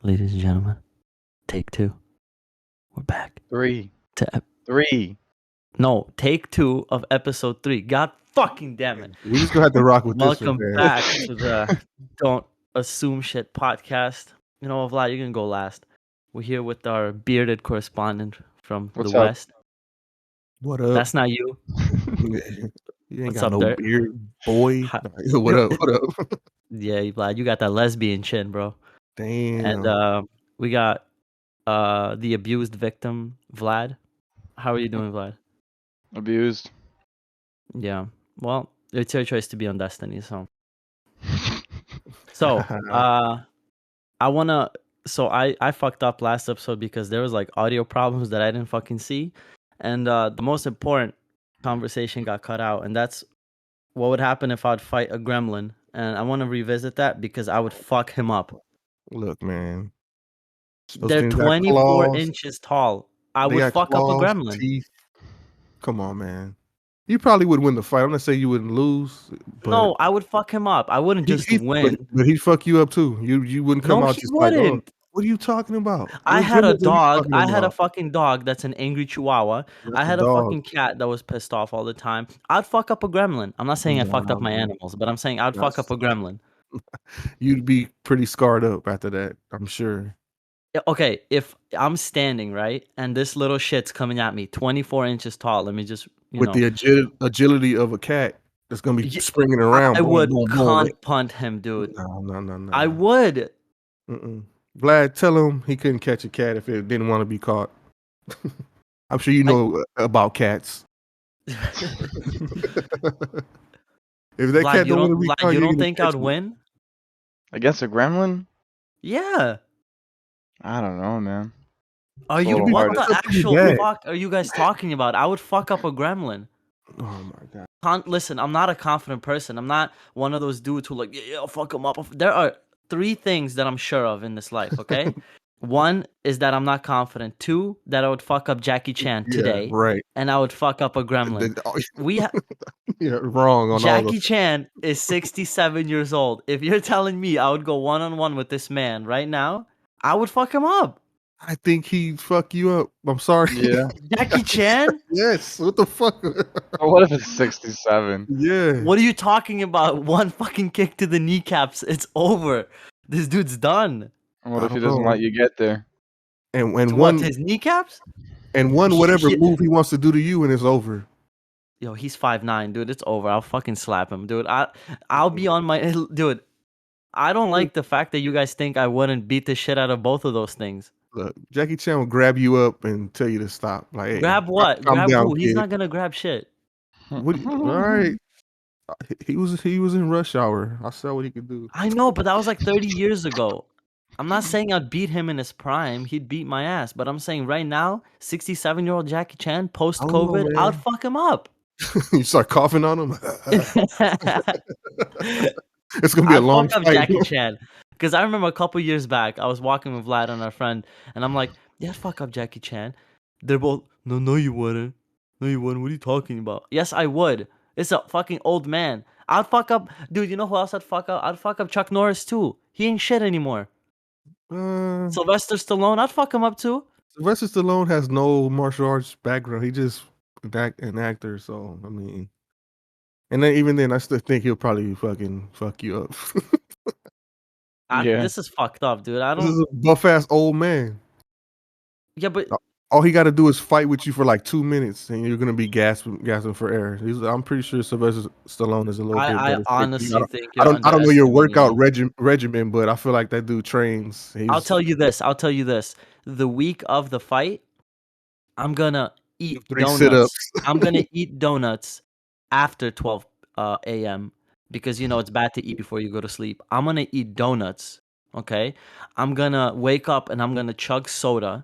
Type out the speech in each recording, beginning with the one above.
Ladies and gentlemen, take two. We're back. Three. To No, take two of episode 3. God fucking damn it. We just gonna have to rock with Welcome this one, man. back to the Don't Assume Shit podcast. You know, Vlad, you're gonna go last. We're here with our bearded correspondent from What's the up? West. What up? That's not you. You ain't What's got up, no Dirt? beard, boy. Hi- What up? What up? Yeah, Vlad, you got that lesbian chin, bro. Damn. And we got the abused victim, Vlad. How are you doing, Vlad? Abused. Yeah. Well, it's your choice to be on Destiny, so. So, I fucked up last episode because there was like audio problems that I didn't fucking see, and the most important conversation got cut out, and that's what would happen if I'd fight a gremlin, and I want to revisit that because I would fuck him up. Look, man. Those They're things got 24 claws. inches tall. I They would got fuck up a claws, gremlin. teeth. Come on, man. You probably would win the fight. I'm not saying you wouldn't lose, but No, I would fuck him up. I wouldn't just win. But he'd fuck you up too. You wouldn't come No, out he just like, oh, wouldn't. what are you talking about? I What had a gremlins are you dog. talking I had a about? fucking dog that's an angry chihuahua. That's I had a dog. fucking cat that was pissed off all the time. I'd fuck up a gremlin. I'm not saying I fucked up my Wow. animals, but I'm saying I'd fuck up a gremlin. You'd be pretty scarred up after that, I'm sure. Okay, if I'm standing, right, and this little shit's coming at me, 24 inches tall, let me just, With the agility of a cat that's going to be springing around. I would cunt punt him, dude. No. I would. Vlad, tell him he couldn't catch a cat if it didn't want to be caught. I'm sure you know about cats. If that Vlad, cat don't want to be caught, you don't think I'd win? Against a gremlin? Yeah. I don't know, man. What the actual fuck are you guys talking about? I would fuck up a gremlin. Oh my god. Listen, I'm not a confident person. I'm not one of those dudes who like, yeah, I'll fuck him up. There are 3 things that I'm sure of in this life, okay? 1 is that I'm not confident. 2, that I would fuck up Jackie Chan today. Right. And I would fuck up a gremlin. You're wrong on Jackie Chan is 67 years old. If you're telling me I would go one-on-one with this man right now, I would fuck him up. I think he'd fuck you up. I'm sorry. Yeah. Jackie Chan? Yes. What the fuck? What if it's 67? Yeah. What are you talking about? One fucking kick to the kneecaps. It's over. This dude's done. What if he doesn't let you get there? And what, his kneecaps? And whatever move he wants to do to you, and it's over. Yo, he's 5'9", dude. It's over. I'll fucking slap him, dude. I'll be on my dude. I don't like the fact that you guys think I wouldn't beat the shit out of both of those things. Look, Jackie Chan will grab you up and tell you to stop. Like, hey, grab what? Grab down, who? kid. He's not gonna grab shit. All right. He was in Rush Hour. I saw what he could do. I know, but that was like 30 years ago. I'm not saying I'd beat him in his prime. He'd beat my ass. But I'm saying right now, 67-year-old Jackie Chan, post-COVID, I'd fuck him up. You start coughing on him? It's going to be a long fight. Jackie Chan. Because I remember a couple years back, I was walking with Vlad and our friend, and I'm like, yeah, fuck up Jackie Chan. They're both, no, you wouldn't. No, you wouldn't. What are you talking about? Yes, I would. It's a fucking old man. I'd fuck up, dude, you know who else I'd fuck up? I'd fuck up Chuck Norris too. He ain't shit anymore. Sylvester Stallone, I'd fuck him up too. Sylvester Stallone has no martial arts background. He just an actor, so I mean, and then even then, I still think he'll probably fucking fuck you up. This is fucked up, dude. This is a buff ass old man. Yeah, but all he got to do is fight with you for like 2 minutes, and you're gonna be gasping for air. I'm pretty sure Sylvester Stallone is a little bit better. I honestly think I don't know your workout regimen, but I feel like that dude trains. I'll tell you this. The week of the fight, I'm gonna eat donuts. I'm gonna eat donuts after 12 a.m. because it's bad to eat before you go to sleep. I'm gonna eat donuts. Okay, I'm gonna wake up and I'm gonna chug soda.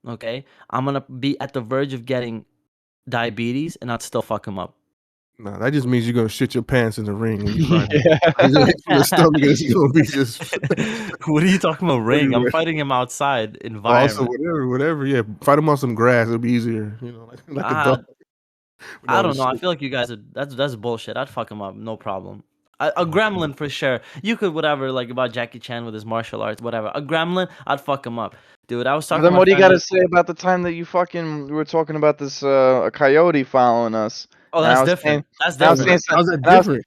Okay, I'm gonna be at the verge of getting diabetes, and I'd still fuck him up. No, that just means you're gonna shit your pants in the ring when you fight him. Your stomach is gonna be just. What are you talking about, ring? I'm fighting him outside environment. Also, whatever. Yeah, fight him on some grass. It'll be easier. Like a dog. I don't know. I feel like you guys are that's bullshit. I'd fuck him up, no problem. A gremlin for sure. You could whatever like about Jackie Chan with his martial arts, whatever. A gremlin, I'd fuck him up, dude. I was talking Then to my what do you friend. got to say about the time that we were talking about this a coyote following us? Oh, And I that's was different. saying, That's and I was saying, different. How's that and I was different?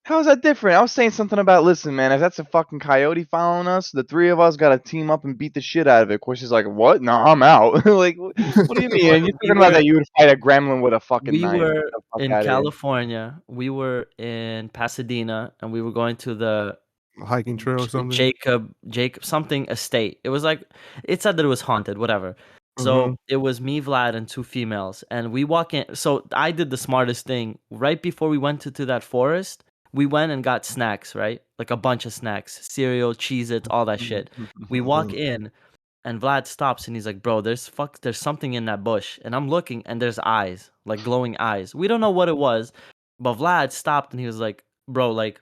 How's that different? I was saying something about, listen, man, if that's a fucking coyote following us, the three of us got to team up and beat the shit out of it. Of course, she's like, what? No, I'm out. Like, what do you mean? You're We talking about were that you would fight a gremlin with a fucking we knife. were Get the fuck in out of here. California. We were in Pasadena, and we were going to the A hiking trail or something? Jacob something estate. It was like it said that it was haunted, whatever. So Mhm. it was me, Vlad, and two females, and we walk in. So I did the smartest thing. Right before we went to that forest, we went and got snacks, right? Like a bunch of snacks, cereal, Cheez-Its, all that shit. We walk in, and Vlad stops and he's like, "Bro, there's something in that bush." And I'm looking, and there's eyes, like glowing eyes. We don't know what it was, but Vlad stopped and he was like, "Bro, like,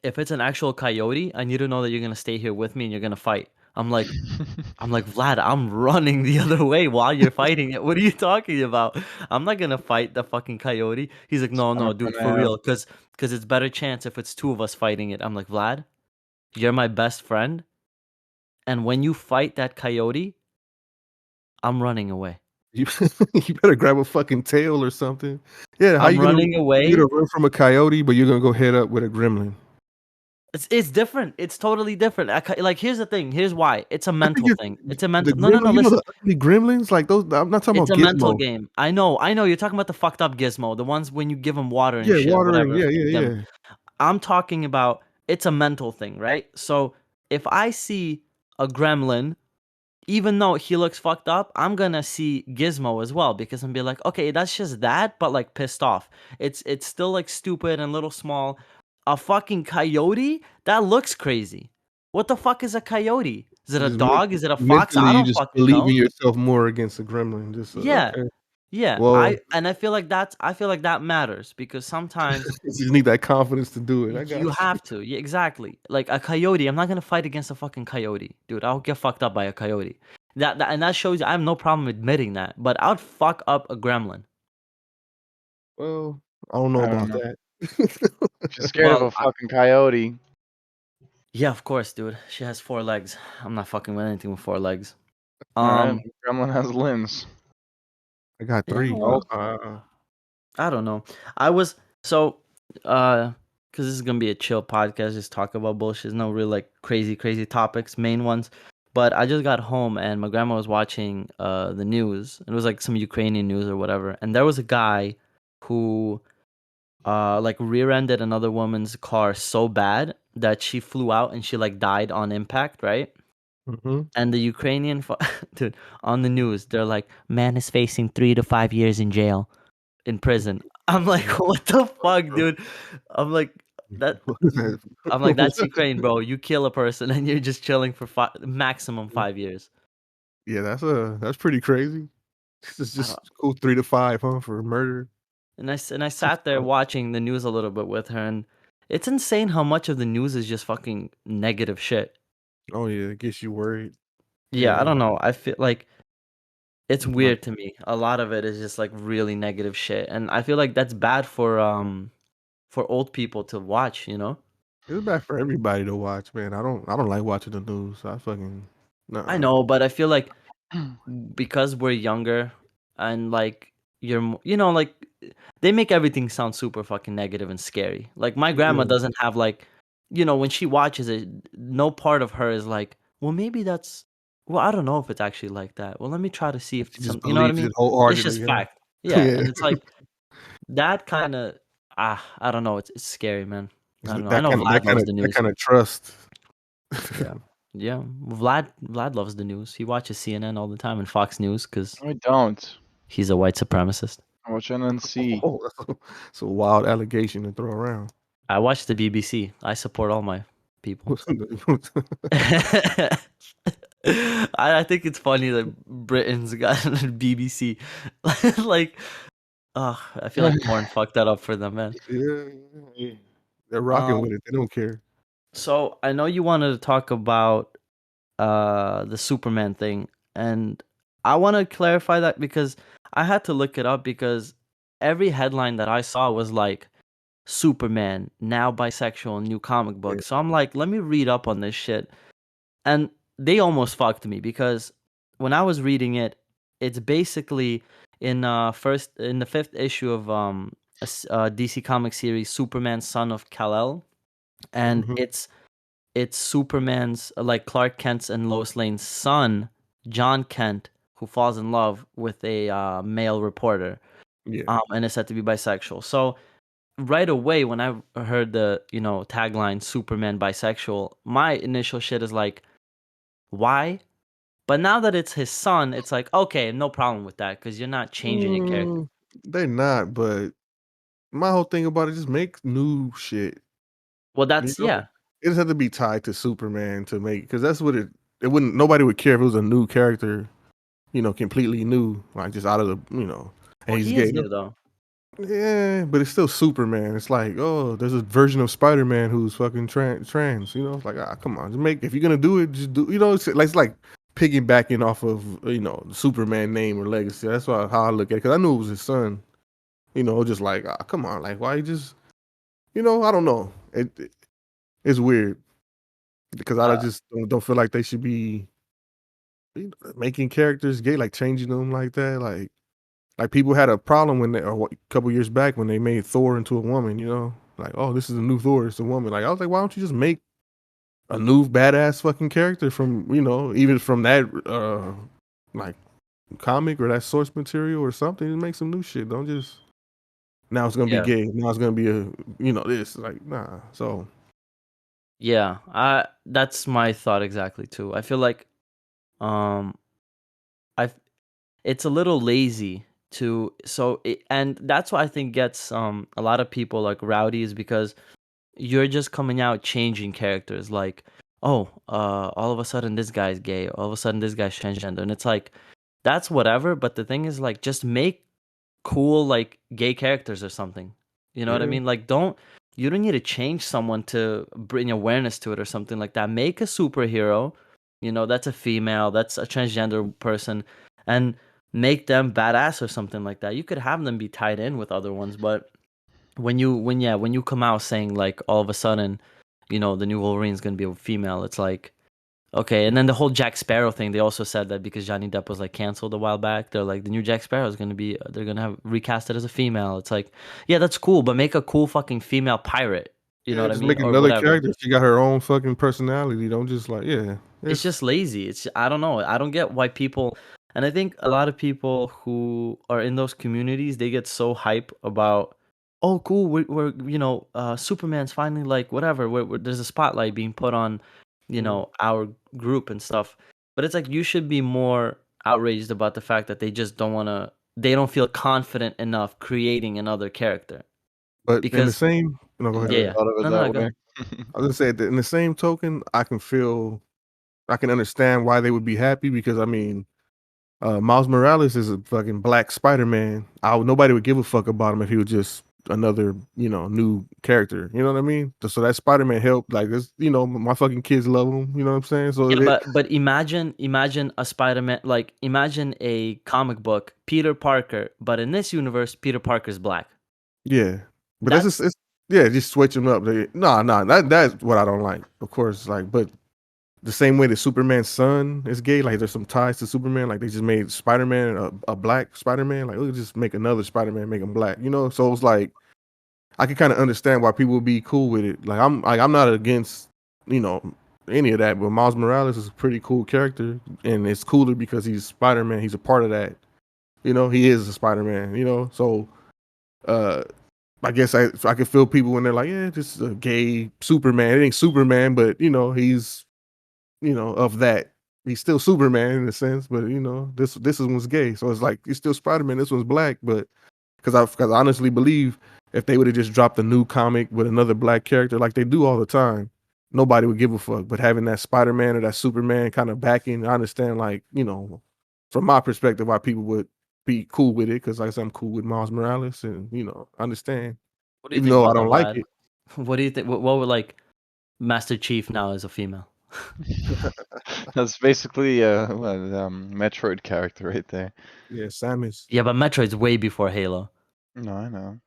if it's an actual coyote, I need to know that you're gonna stay here with me and you're gonna fight." I'm like, Vlad, I'm running the other way while you're fighting it. What are you talking about? I'm not gonna fight the fucking coyote. He's like, no, Son no, of dude, an for ass. real, cause it's better chance if it's two of us fighting it. I'm like, Vlad, you're my best friend, and when you fight that coyote, I'm running away. You you better grab a fucking tail or something. Yeah, how I'm you gonna running away. run from a coyote, but you're gonna go head up with a gremlin? It's different. It's totally different. Like, here's the thing. Here's why. It's a I think mental it's thing. It's a the mental. No, no, no. gremlin. You know Listen. the ugly gremlins, like those. I'm not talking It's about a mental Gizmo. game. I know. You're talking about the fucked up Gizmo, the ones when you give them water and Yeah, shit, watering. whatever. Yeah, Feed yeah, them. yeah. I'm talking about it's a mental thing, right? So if I see a gremlin, even though he looks fucked up, I'm gonna see Gizmo as well because I'm be like, okay, that's just that, but like pissed off. It's still like stupid and little small. A fucking coyote that looks crazy. What the fuck is a coyote? Is it a Just dog? Is it a fox? mentally, I you don't just fucking believe know. in yourself more against a gremlin. Just Yeah. okay. Yeah, Well, I feel like that matters because sometimes you just need that confidence to do it. I you got you. have to. Yeah, exactly. Like a coyote, I'm not gonna fight against a fucking coyote, dude. I'll get fucked up by a coyote. That shows you I have no problem admitting that, but I'd fuck up a gremlin. Well, I don't know I don't about know. that. She's scared of a fucking coyote. Yeah, of course, dude. She has 4 legs. I'm not fucking with anything with 4 legs. All right, gremlin has limbs. I got Yeah, 3. well, I don't know. I was so because this is gonna be a chill podcast, just talk about bullshit. No real like crazy topics, main ones. But I just got home and my grandma was watching the news. It was like some Ukrainian news or whatever, and there was a guy who like rear-ended another woman's car so bad that she flew out and she like died on impact, right? Mhm. And the Ukrainian dude on the news, they're like, man is facing 3 to 5 years in jail, in prison. I'm like, what the fuck, dude? I'm like, that. I'm like, that's Ukraine, bro. You kill a person and you're just chilling for maximum 5 years. Yeah, that's pretty crazy. This is I just don't, cool 3 to 5, huh, for murder. and I sat there watching the news a little bit with her, and it's insane how much of the news is just fucking negative shit. Oh yeah, it gets you worried. Yeah, I Yeah. don't know. I feel like it's My weird to me. A lot of it is just like really negative shit, and I feel like that's bad for old people to watch. You know. It's bad for everybody to watch, man. I don't like watching the news. I nuh-uh. know, but I feel like because we're younger and like like they make everything sound super fucking negative and scary. Like my grandma Yeah. doesn't have like when she watches it, no part of her is like, well, maybe that's well, I don't know if it's actually like that. Well, let me try to see if She it's just some, you know what I believes mean? it It's wholeheartedly, just yeah. fact. Yeah, Yeah. and it's like that kind of I don't know. It's scary, man. I don't know. I That know kind of Vlad loves the that news. kind of trust. Yeah. Yeah, Vlad loves the news. He watches CNN all the time and Fox News because I don't. he's a white supremacist. I watch NNC. Oh, that's a wild allegation to throw around. I watch the BBC. I support all my people. I think it's funny that Britain's got a BBC. Like, I feel like porn fucked that up for them, man. Yeah. They're rocking with it. They don't care. So I know you wanted to talk about the Superman thing, and I want to clarify that because I had to look it up because every headline that I saw was like Superman, now bisexual, new comic book. Yeah. So I'm like, let me read up on this shit. And they almost fucked me because when I was reading it, it's basically in the 5th issue of DC comic series Superman Son of Kal-El, and Mhm. it's Superman's like Clark Kent's and Lois Lane's son, John Kent, who falls in love with a male reporter, Yeah. and is said to be bisexual. So right away when I heard the tagline Superman bisexual, my initial shit is like, why? But now that it's his son, it's like, okay, no problem with that because you're not changing a character. They're not, but my whole thing about it, just make new shit. Well, You that's know, yeah, it doesn't have to be tied to Superman to make, because that's what it wouldn't. Nobody would care if it was a new character, completely new, like just out of the, and well he's he gay. is new though. Yeah, but it's still Superman. It's like, oh, there's a version of Spider-Man who's fucking trans. It's like, come on, just make, if you're gonna do it, just do. It's like piggybacking off of the Superman name or legacy. That's how I look at it. Because I knew it was his son. Just like, come on, like why you just, I don't know. It's weird because I Uh, just don't feel like they should be making characters gay, like changing them like that, like people had a problem when a couple years back when they made Thor into a woman, like, oh, this is a new Thor, it's a woman. Like I was like, why don't you just make a new badass fucking character from, even from that like comic or that source material or something, and make some new shit. Don't just now it's gonna be yeah, gay. Now it's gonna be this, like, nah. So yeah. That's my thought exactly too. I feel like um I it's a little lazy and that's what I think gets a lot of people like rowdy is because you're just coming out changing characters like, oh, all of a sudden this guy's gay, all of a sudden this guy's transgender, and it's like that's whatever, but the thing is like just make cool like gay characters or something. You know what I yeah, mean? Like you don't need to change someone to bring awareness to it or something like that. Make a superhero, that's a female, that's a transgender person, and make them badass or something like that. You could have them be tied in with other ones, but when you come out saying like all of a sudden, the new Wolverine's gonna be a female, it's like okay. And then the whole Jack Sparrow thing, they also said that because Johnny Depp was like canceled a while back, they're like the new Jack Sparrow is gonna be they're gonna have recast it as a female. It's like, yeah, that's cool, but make a cool fucking female pirate. You know yeah, what I just mean, make or another whatever. character. She got her own fucking personality. Don't just like, yeah, It's it's just lazy. It's I don't know. I don't get why people, and I think a lot of people who are in those communities, they get so hype about, oh, cool, we're Superman's finally like whatever. There's a spotlight being put on, our group and stuff. But it's like you should be more outraged about the fact that they just don't want to. They don't feel confident enough creating another character but in the because same, no, go I ahead. yeah, never yeah. thought of it No, no, no, that go way. ahead. I was gonna say that in the same token, I can understand why they would be happy because I mean, Miles Morales is a fucking black Spider-Man. Nobody would give a fuck about him if he was just another, new character. You know what I mean? So that Spider-Man helped. Like this, my fucking kids love him. You know what I'm saying? So Yeah, but imagine a Spider-Man, like imagine a comic book Peter Parker, but in this universe Peter Parker's black. yeah, but that's just That's yeah, just switch them up. No, that's what I don't like. Of course, like, but the same way that Superman's son is gay, like there's some ties to Superman. Like they just made Spider-Man a black Spider-Man. Like, we'll just make another Spider-Man, make him black. So it's like I can kind of understand why people would be cool with it. I'm not against you know any of that, but Miles Morales is a pretty cool character, and it's cooler because he's Spider-Man. He's a part of that. He is a Spider-Man. So uh, I guess I can feel people when they're like, yeah, this is a gay Superman. It ain't Superman, but he's of that. He's still Superman in a sense, but this one's gay. So it's like he's still Spider-Man. This one's black, but because I honestly believe if they would have just dropped a new comic with another black character like they do all the time, nobody would give a fuck. But having that Spider-Man or that Superman kind of backing, I understand, like, from my perspective, why people would be cool with it. Because like I said, I'm cool with Miles Morales, and I understand, what do you even think though I about don't that, like Vlad? it. What do you think? What would like Master Chief now as a female? That's basically what, Metroid character right there. Yeah, Samus. Yeah, but Metroid's way before Halo. No, I know.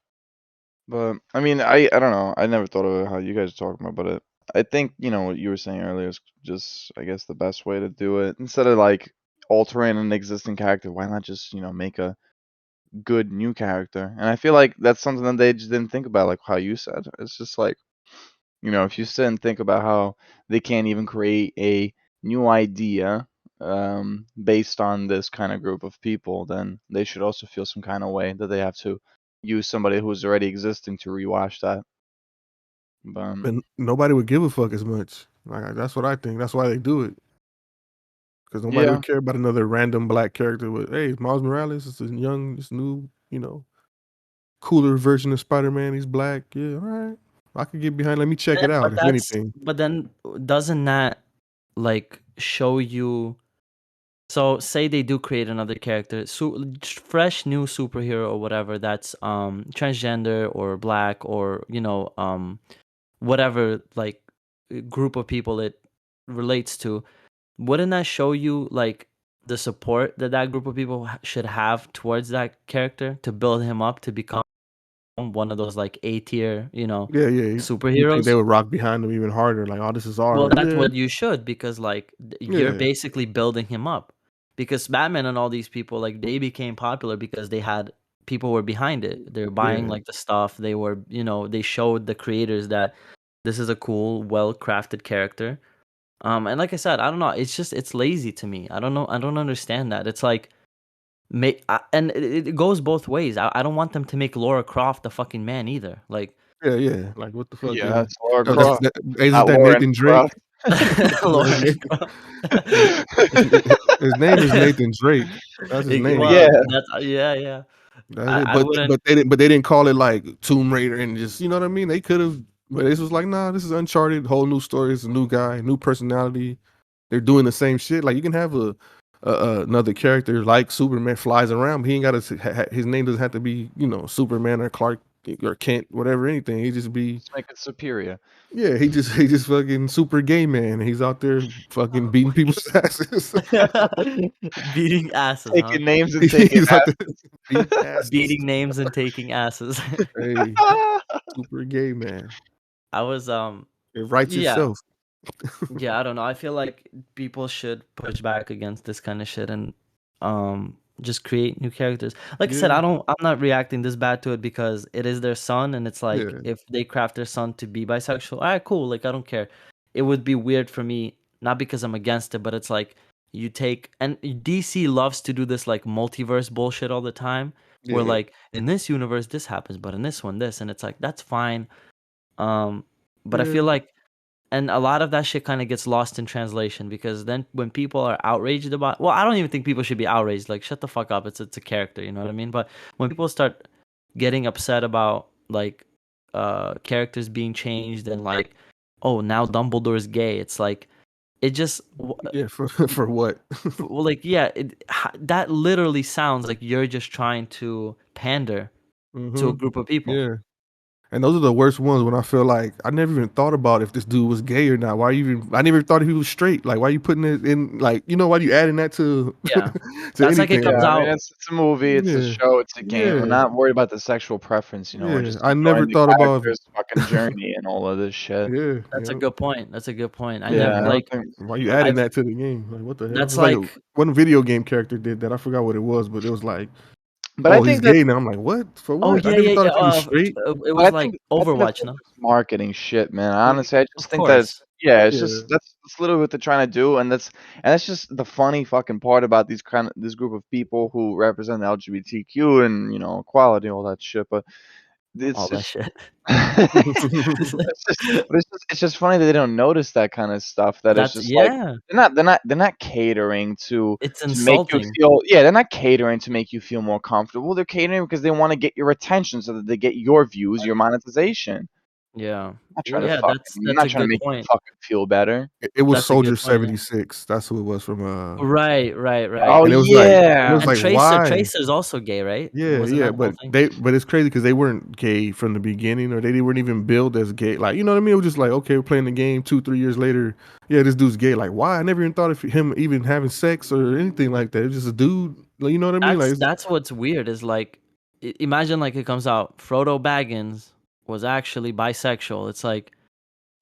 But I mean, I don't know. I never thought of it how you guys are talking about, but I think what you were saying earlier is just I guess the best way to do it. Instead of like altering an existing character, why not just make a good new character? And I feel like that's something that they just didn't think about, like how you said. It's just like if you sit and think about how they can't even create a new idea based on this kind of group of people, then they should also feel some kind of way that they have to use somebody who's already existing to rewash that. But And nobody would give a fuck as much. Like that's what I think. That's why they do it. Because nobody yeah, would care about another random black character. But hey, Miles Morales is a young, this new, cooler version of Spider-Man. He's black. Yeah, all right. I could get behind. Let me check it out. If anything. But then doesn't that like show you? So say they do create another character, fresh new superhero or whatever that's transgender or black or whatever like group of people it relates to. Wouldn't that show you like the support that group of people should have towards that character to build him up to become one of those like A tier, Yeah, yeah. You think superheroes? they would rock behind him even harder? Like, oh, this is ours. Well, that's Yeah, what you should, because like you're yeah, basically building him up. Because Batman and all these people, like they became popular because they had people were behind it. They're buying yeah. like the stuff. They were, they showed the creators that this is a cool, well-crafted character. And like I said, I don't know. It's lazy to me. I don't know. I don't understand that. It's like, and it goes both ways. I don't want them to make Laura Croft the fucking man either. Like, Yeah, yeah. Like, what the fuck? yeah, Yeah. that's Laura Oh, Croft, isn't not that Lauren Nathan Drake? Croft. Laura His Croft. name is Nathan Drake. That's his name. Well, Yeah. yeah. That's it. I wouldn't. But they didn't call it like Tomb Raider and just, you know what I mean? They could have, but this was like, nah, this is Uncharted, whole new story. It's a new guy, new personality. They're doing the same shit. Like, you can have another character like Superman flies around, but he ain't got to. His name doesn't have to be, Superman or Clark or Kent, whatever, anything. He just be, Let's make it superior. yeah. He just fucking super gay man. He's out there fucking beating people's asses. Beating asses, huh? Taking names and taking He's out there beating asses. Beating names and taking asses. Hey, super gay man. I was It writes yeah. itself. Yeah, I don't know. I feel like people should push back against this kind of shit and just create new characters. Like I said, Yeah. I'm not reacting this bad to it because it is their son, and it's like Yeah. if they craft their son to be bisexual, all right, cool. Like I don't care. It would be weird for me, not because I'm against it, but it's like you take, and DC loves to do this like multiverse bullshit all the time, where Yeah. like in this universe this happens, but in this one this, and it's like that's fine. But I Yeah. feel like, and a lot of that shit kind of gets lost in translation, because then when people are outraged about, well, I don't even think people should be outraged. Like, shut the fuck up. It's a character, you know what I mean? But when people start getting upset about like characters being changed and like, oh, now Dumbledore's gay, it's like it just Yeah, for what? well, like yeah, that literally sounds like you're just trying to pander to a group of people. Yeah. And those are the worst ones when I feel like I never even thought about if this dude was gay or not. I never thought if he was straight. Like, why you putting it in, like, why you adding that to Yeah. to That's like it anything? comes Yeah, I out. mean, it's a movie, it's a Yeah. show, it's a game. We're Yeah. not worried about the sexual preference, we're Yeah. just I never enjoying the thought about character's fucking journey and all of this shit. yeah. That's a Yep. good point. That's a good point. I Yeah. never Yeah, I don't like. think Why you adding I've that to the game? Like, what the hell? That's It's like like one video game character did that. I forgot what it was, but it was like, but I oh, he's think that gay now. I'm like, what? For oh what? I yeah never yeah thought yeah. if he was straight. It but was like I think that's Overwatch, all no? just marketing shit, man. Yeah. Honestly, I just Of think that course. it's Yeah. just that's literally what they're trying to do, and that's just the funny fucking part about this group of people who represent the LGBTQ and equality, all that shit. But All it's that it's shit. it's just funny that they don't notice that kind of stuff. That it's That's just like yeah. they're not catering It's to make you insulting. feel they're not catering to make you feel more comfortable. They're catering because they want to get your attention so that they get your views, your monetization. Yeah. Not trying to Yeah, fucking that's not a trying to good make you point. fucking feel better. It was That's a good Soldier point. Yeah. 76. That's who it was from Right. Oh and it was yeah. like, And why? Tracer's also gay, right? Yeah, Wasn't yeah, that the whole but thing? it's crazy because they weren't gay from the beginning, or they weren't even billed as gay. Like, you know what I mean? It was just like, okay, we're playing the game 2-3 years later. Yeah, this dude's gay. Like, why? I never even thought of him even having sex or anything like that. It's just a dude. Like, you know what I mean? Like, That's what's weird is like, imagine like it comes out Frodo Baggins was actually bisexual. It's like,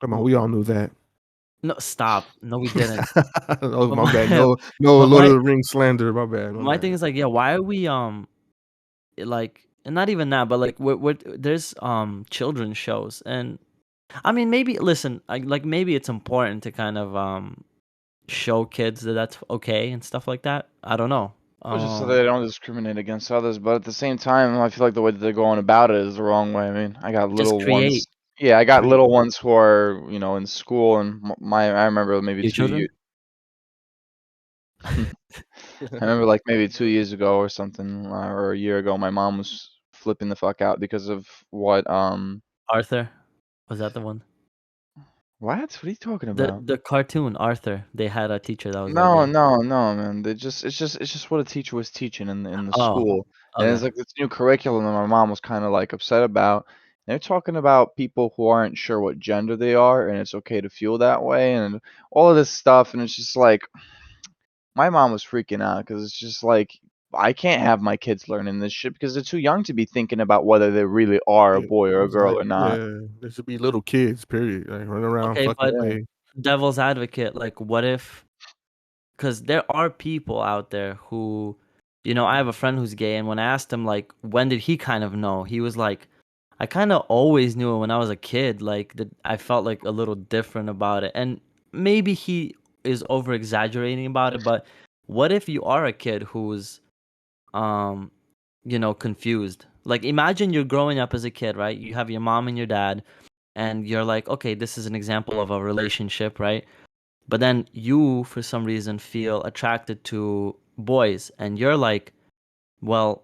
Come on, we all knew that. no, stop. No, we didn't. Oh, But my bad. my, No, but Lord of my the Rings slander. My bad. My my thing bad. is like, yeah, why are we like, and not even that, but like, there's children's shows, and I mean, maybe listen, like maybe it's important to kind of show kids that that's okay and stuff like that. I don't know. Well, just so they don't discriminate against others, but at the same time, I feel like the way that they're going about it is the wrong way. I mean, I got Just little ones. create Yeah, I got Create. little ones who are, in school, and I remember maybe your 2 years. children. I remember like maybe 2 years ago or something, or a year ago, my mom was flipping the fuck out because of what. Arthur, was that the one? What are you talking The about? the cartoon Arthur. They had a teacher that was like No, gay. no, no, man. It's just what a teacher was teaching in the Oh, school, and it's okay. like this new curriculum that my mom was kind of like upset about. They're talking about people who aren't sure what gender they are, and it's okay to feel that way, and all of this stuff, and it's just like my mom was freaking out because it's just like I can't have my kids learning this shit because they're too young to be thinking about whether they really are a Yeah, boy or a it's girl like, or not. yeah, there should be little kids, period. Like running around Okay, fucking but Yeah. play. devil's advocate, like, what if? Because there are people out there who, I have a friend who's gay, and when I asked him like when did he kind of know, he was like, I kind of always knew it when I was a kid. Like that, I felt like a little different about it, and maybe he is over exaggerating about it. But what if you are a kid who's um confused? Like imagine you're growing up as a kid, right? You have your mom and your dad, and you're like, okay, this is an example of a relationship, right? But then you for some reason feel attracted to boys, and you're like, well,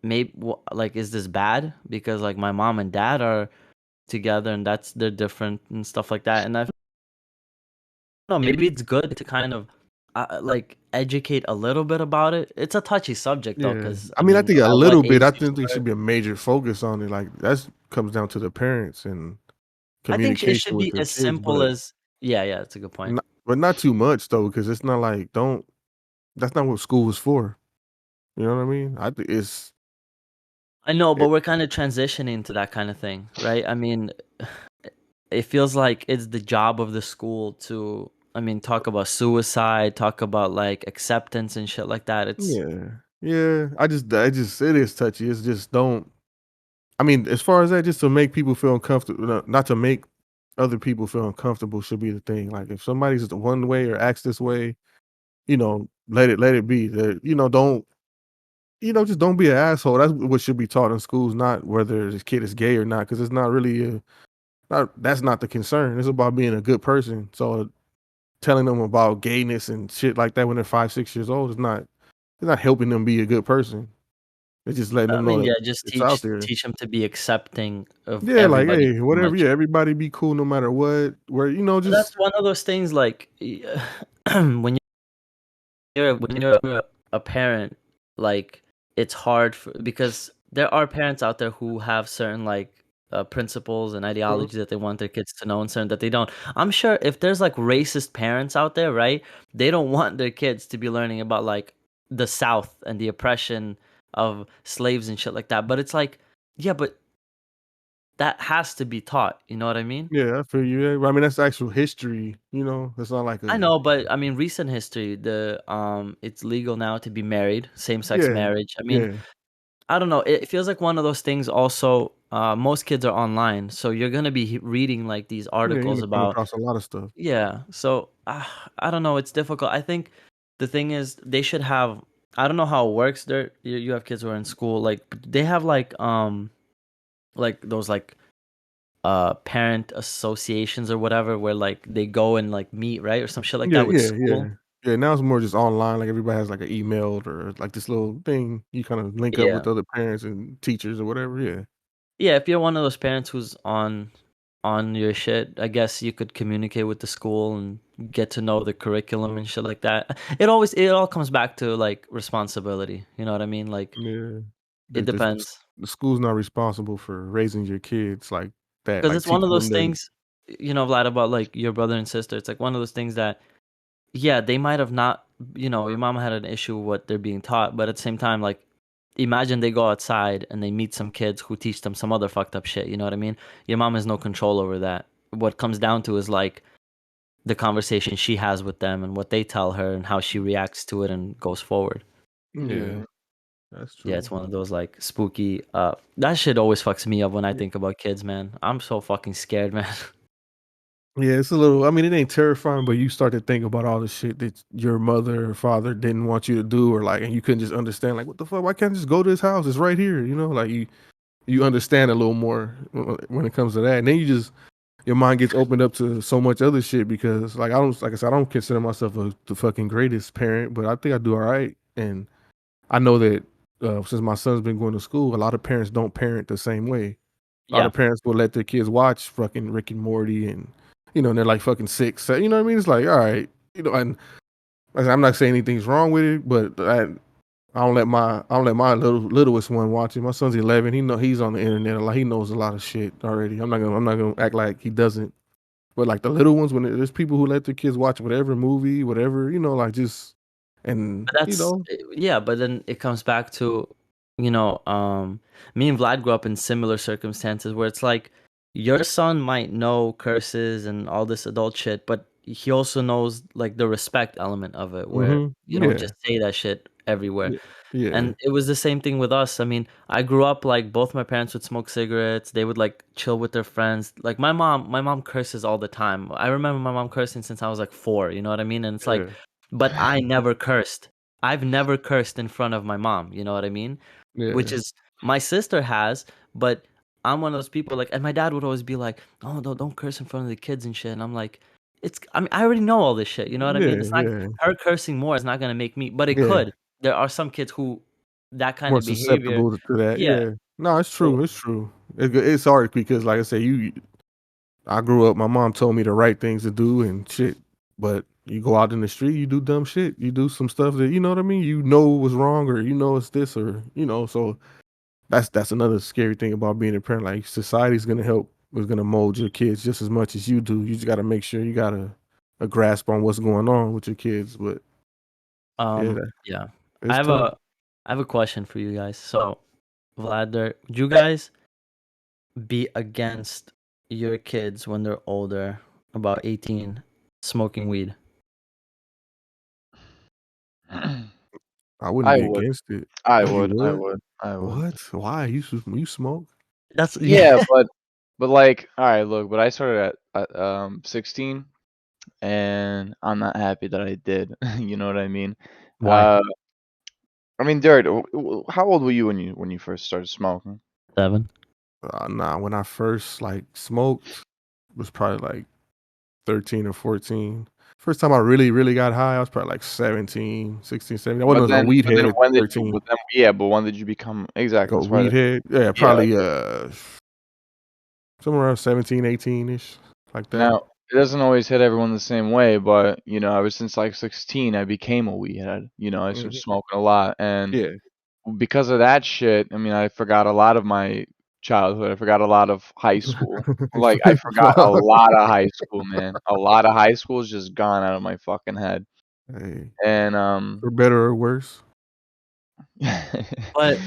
maybe like, is this bad because like my mom and dad are together and they're different and stuff like that. And I don't know, maybe it's good to kind of like educate a little bit about it. It's a touchy subject though, Yeah, because I I mean, I mean, think a at what little bit. age I do you think there start? should be a major focus on it. Like that comes down to the parents and I think it communication should with be the as kids, simple but as, yeah, that's a good point. not too much though, because it's not like don't. That's not what school is for. You know what I mean? I think it's I know, but it, we're kind of transitioning to that kind of thing, right? I mean, it feels like it's the job of the school to, I mean, talk about suicide, talk about like acceptance and shit like that. It's yeah, yeah. I just it is touchy. It's just don't. I mean, as far as that, just to make people feel uncomfortable, not to make other people feel uncomfortable should be the thing. Like if somebody's the one way or acts this way, let it be. That don't just don't be an asshole. That's what should be taught in schools, not whether this kid is gay or not, because it's not really not that's not the concern. It's about being a good person. So telling them about gayness and shit like that when they're 5, 6 years old is not it's not helping them be a good person. It's just letting I them know mean, that yeah, just it's out teach there. teach them to be accepting of Yeah, like, everybody hey, pretty whatever. much. Yeah, everybody be cool no matter what. Where But that's just one of those things like when you're a parent, like it's hard because there are parents out there who have certain like principles and Mhm. ideologies that they want their kids to know and certain that they don't. I'm sure if there's like racist parents out there, right? They don't want their kids to be learning about like the South and the oppression of slaves and shit like that. But it's like, yeah, but that has to be taught. You know what I mean? yeah, I feel you. Yeah. I mean, that's actual history. It's not like I a know, but I mean, recent history, it's legal now to be married, same-sex yeah, marriage. I mean, yeah, I don't know. It feels like one of those things. Also, most kids are online, so you're gonna be reading like these yeah. You're articles gonna come about, across a lot of stuff. yeah. So I don't know. It's difficult. I think the thing is they should have. I don't know how it works. There, you have kids who are in school. Like they have like those like parent associations or whatever, where like they go and like meet, right, or some shit like Yeah, that with yeah, yeah. school. Yeah, now it's more just online, like, everybody has, like, an email or, like, this little thing you kinda link up Yeah. with other parents and teachers or whatever, yeah. Yeah, if you're one of those parents who's on your shit, I guess you could communicate with the school and get to know the curriculum and shit like that. It all comes back to like responsibility. You know what I mean? Like Yeah. it depends. The school's not responsible for raising your kids like that, Because like, it's one of teaching those them the things, Vlad, about like your brother and sister. It's like one of those things that, yeah, they might have not, your mom had an issue with what they're being taught, but at the same time, like imagine they go outside and they meet some kids who teach them some other fucked up shit. You know what I mean? Your mom has no control over that. What comes down to is like the conversation she has with them and what they tell her and how she reacts to it and goes forward. Yeah, that's true. Yeah, it's one of those like spooky. That shit always fucks me up when I think about kids, man. I'm so fucking scared, man. Yeah, it's a little. I mean, it ain't terrifying, but you start to think about all the shit that your mother or father didn't want you to do, or like, and you couldn't just understand. Like, what the fuck? Why can't I just go to his house? It's right here. You know, like you understand a little more when it comes to that, and then your mind gets opened up to so much other shit because, like, like I said, I don't consider myself the fucking greatest parent, but I think I do all right, and I know that since my son's been going to school, a lot of parents don't parent the same way. A lot Yeah, of parents will let their kids watch fucking Rick and Morty and and they're like fucking 6. You know what I mean? It's like, all right, and I'm not saying anything's wrong with it, but I don't let my littlest one watch it. My son's 11. He's on the internet a lot. He knows a lot of shit already. I'm not gonna act like he doesn't. But like the little ones, when there's people who let their kids watch whatever movie, whatever, like just and but yeah, but then it comes back to, me and Vlad grew up in similar circumstances where it's like your son might know curses and all this adult shit, but he also knows like the respect element of it where you don't yeah, just say that shit everywhere. yeah, yeah, And it was the same thing with us. I mean, I grew up like both my parents would smoke cigarettes. They would like chill with their friends. Like my mom curses all the time. I remember my mom cursing since I was like 4, you know what I mean? And it's like, yeah, but I never cursed. I've never cursed in front of my mom, you know what I mean? Which yeah, is my sister has, but I'm one of those people like, and my dad would always be like, "Oh, don't curse in front of the kids and shit." And I'm like, I mean, I already know all this shit, you know what I mean? yeah, It's not yeah, her cursing more is not gonna make me, but it yeah. could. There are some kids who that kind More of behavior, susceptible to that. yeah. Yeah. No, it's So true. It's true. It's hard because, like I say, I grew up. My mom told me the right things to do and shit. But you go out in the street, you do dumb shit. You do some stuff that you know what I mean. You know what's wrong, or it's this, or So that's another scary thing about being a parent. Like society's gonna help, is gonna mold your kids just as much as you do. You just got to make sure you got a grasp on what's going on with your kids. But yeah, yeah. I it's have tough. a question for you guys. So Vlad, would you guys be against your kids when they're older, about 18, smoking weed? I wouldn't I be would. against it. I Oh, you would. I would? would. I would. What? Why? You smoke? That's Yeah, yeah. but like, all right, look, but I started at 16, and I'm not happy that I did. You know what I mean? Why? Uh, I mean, Jared, how old were you when you first started smoking? 7. Nah, when I first like smoked was probably like 13 or 14. First time I really, really got high, I was probably like 17, 16, 17. I But wasn't a then, weed but then head, when did you? 13. But then, yeah, but when did you become Like exactly? a That's why. weed head. Yeah, Yeah. probably somewhere around 17, 18-ish, like that. Now, it doesn't always hit everyone the same way, but ever since like 16, I became a weed head. I started Mhm. smoking a lot, and Yeah. because of that shit, I mean, I forgot a lot of my childhood. I forgot a lot of high school. Like, I forgot a lot of high school, man. A lot of high school is just gone out of my fucking head. Hey, And for better or worse. But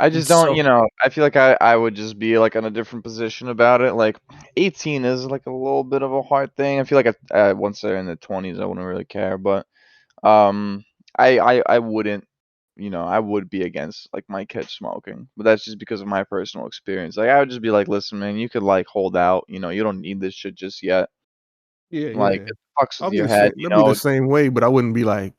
I just don't, so I feel like I would just be like in a different position about it. Like 18 is like a little bit of a hard thing. I feel like once they're in the 20s, I wouldn't really care. But um, I wouldn't, I would be against like my kids smoking. But that's just because of my personal experience. Like I would just be like, listen, man, you could like hold out. You don't need this shit just yet. Yeah, Like yeah. it fucks with I'll be your the head. same. I'll be the same way, but I wouldn't be like,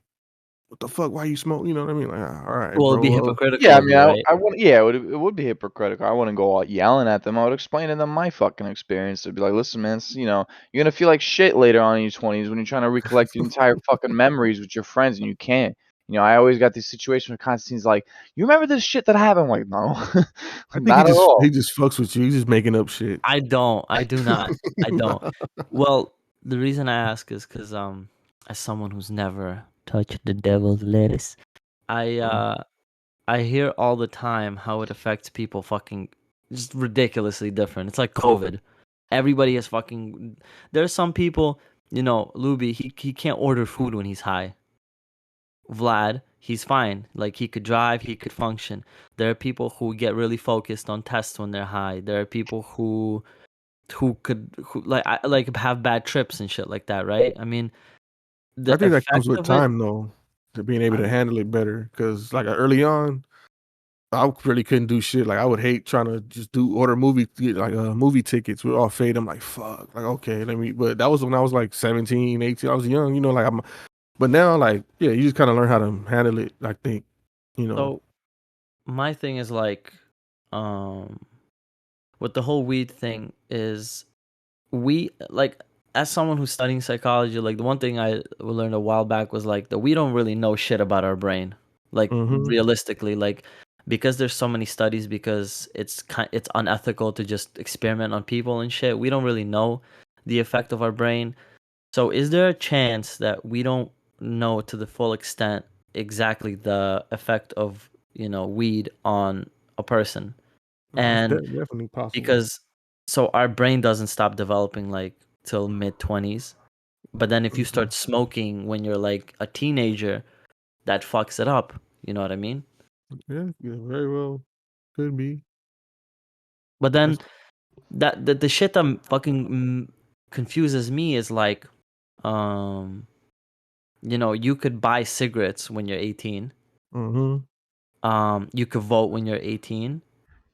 what the fuck? Why you smoke? You know what I mean? Like, all right, well, it'd bro. be Well, hypocritical Yeah, I of mean, you, right? I wouldn't. Yeah, it would be hypocritical. I wouldn't go out yelling at them. I would explain to them my fucking experience. I'd be like, listen, man, you're gonna feel like shit later on in your 20s when you're trying to recollect your entire fucking memories with your friends and you can't. I always got these situations where Constantine's like, you remember this shit that happened? I'm like, no, I think he not at just all. he just fucks with you. He's just making up shit. I don't. I do not. I don't. Well, the reason I ask is because as someone who's never touched the devil's lettuce, I uh I hear all the time how it affects people fucking just ridiculously different. It's like COVID. Everybody is fucking. There's some people, Luby. He can't order food when he's high. Vlad, he's fine. Like he could drive, he could function. There are people who get really focused on tests when they're high. There are people who like have bad trips and shit like that, right? I mean, I the think that comes effect with of it. time though, to being able I to handle it better. Because like early on, I really couldn't do shit. Like I would hate trying to just order movie tickets. We're all fade. I'm like, fuck. Like, okay, but that was when I was like 17, 18. I was young, but now like, yeah, you just kind of learn how to handle it, I think, So my thing is like, with the whole weed thing is like as someone who's studying psychology, like the one thing I learned a while back was like that we don't really know shit about our brain, like Mhm. realistically, like because there's so many studies, because it's unethical to just experiment on people and shit. We don't really know the effect of our brain. So is there a chance that we don't know to the full extent exactly the effect of, weed on a person? No, it's And definitely possible. because so our brain doesn't stop developing like till mid 20s, but then if you Mhm. start smoking when you're like a teenager, that fucks it up, you know what I mean? Yeah, very well could be. But then That's the shit that fucking confuses me is like, um you could buy cigarettes when you're 18. Mhm. You could vote when you're 18.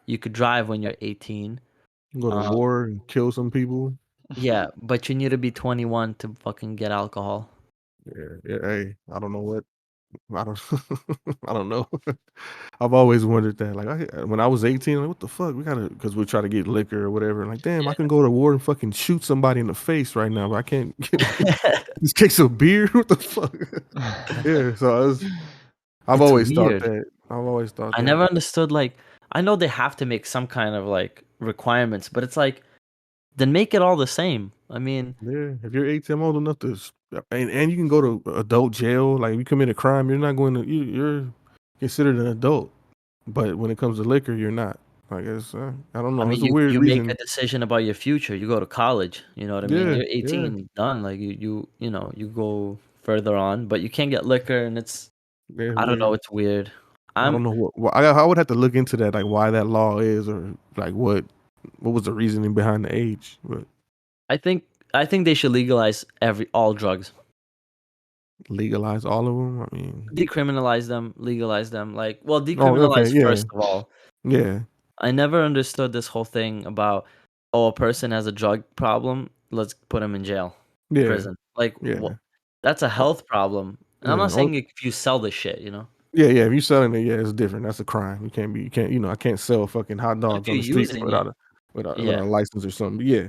You could drive when you're 18. Go to um war and kill some people. yeah, but you need to be 21 to fucking get alcohol. Yeah, yeah. Hey, I don't know what. I don't. I don't know. I've always wondered that. Like, when I was 18, like, what the fuck? We gotta, because we try to get liquor or whatever. Like, damn, I can go to war and fucking shoot somebody in the face right now, but I can't get this case of beer. What the fuck? Yeah. So I've It's always thought weird. that. I've always thought I that. never understood, like, I know they have to make some kind of like requirements, but it's like, then make it all the same. I mean, Yeah, if you're 18, I'm old enough to, and you can go to adult jail. Like, if you commit a crime, you're not going to, you're considered an adult. But when it comes to liquor, you're not. I guess I don't I know. mean, It's a weird you make a reason. decision about your future. You go to college, you know what I mean? Yeah, You're yeah, 18, done. Like you go further on, but you can't get liquor, and yeah. I don't know, Weird. it's weird. I I'm don't know I would have to look into that, like why that law is, or like what was the reasoning behind the age. But I think I think they should legalize all drugs. legalize all of them. I mean, Decriminalize them, legalize them. Like, well, oh, okay, decriminalize yeah, first of all. yeah, I never understood this whole thing about, oh, a person has a drug problem, let's put him in jail, yeah, prison. Like, yeah, that's a oh, health problem. And I'm yeah. not saying if you sell this shit. Yeah, yeah. If you're selling it, yeah, it's different. That's a crime. You can't, I can't sell fucking hot But if dogs on you're the street using it, without yeah. a license or something. Yeah,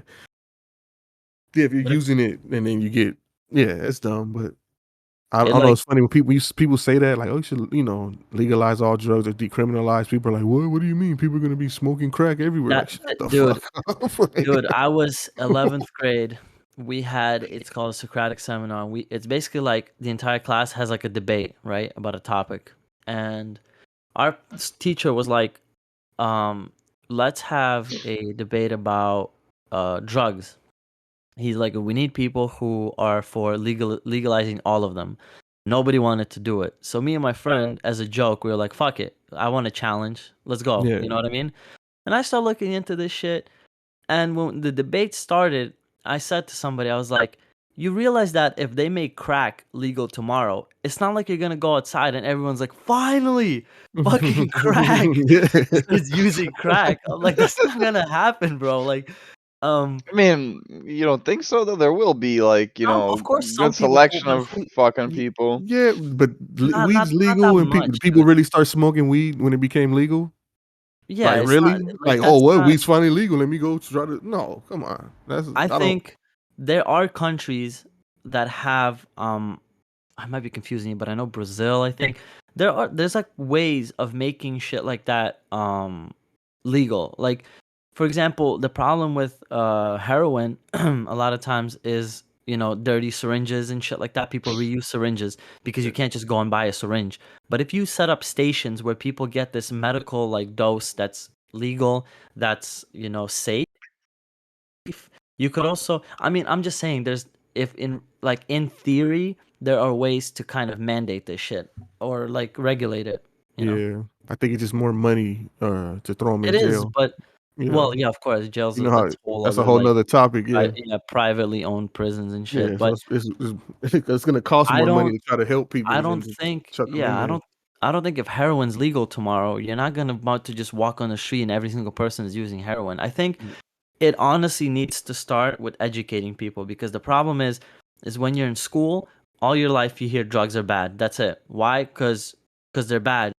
yeah. If you're But if using it and then you get, yeah, it's dumb. But it I know like it's funny when people say that, like, oh, you should, legalize all drugs or decriminalize. People are like, what? What do you mean? People are gonna be smoking crack everywhere? that, Like, shut the dude, fuck up. Like, I was 11th grade. We had, it's called a Socratic seminar. It's basically like the entire class has like a debate, right, about a topic. And our teacher was like, let's have a debate about drugs. He's like, we need people who are for legalizing all of them. Nobody wanted to do it. So me and my friend, as a joke, we were like, fuck it. I want a challenge. Let's go. yeah, You know what I mean? And I started looking into this shit. And when the debate started, I said to somebody, I was like, you realize that if they make crack legal tomorrow, it's not like you're gonna go outside and everyone's like, finally, fucking crack. yeah. Starts using crack. I'm like, that's not gonna happen, bro. Like, I mean, you don't think so though? There will be like, of course, some good people will, selection but of fucking people. Yeah, but weed's not that legal, and much, people dude. really start smoking weed when it became legal. Yeah, Like, it's not really? like Like, oh, that's what? not. Weed's finally legal. Let me go try to. No, come on. I I don't. think there are countries that have I might be confusing you, but I know Brazil, I think there's like ways of making shit like that legal. Like, for example, the problem with heroin a lot of times is, dirty syringes and shit like that. People reuse syringes because you can't just go and buy a syringe. But if you set up stations where people get this medical like dose that's legal, that's, safe, you could also, I mean, I'm just saying, there's, if in like in theory there are ways to kind of mandate this shit or like regulate it. You know, Yeah, I think it's just more money to throw them in it is, jail. but You well, know, yeah, of course, jails you know how that's whole that's a other whole like nother topic. Yeah, privately owned prisons and yeah. shit. So But it's gonna cost I more money don't to try to help people I than don't just think, chuck them in yeah, there. I don't think if heroin's legal tomorrow, you're not gonna about to just walk on the street and every single person is using heroin. I think Mm, it honestly needs to start with educating people because the problem is when you're in school, all your life you hear drugs are bad. That's it. Why? Because they're bad.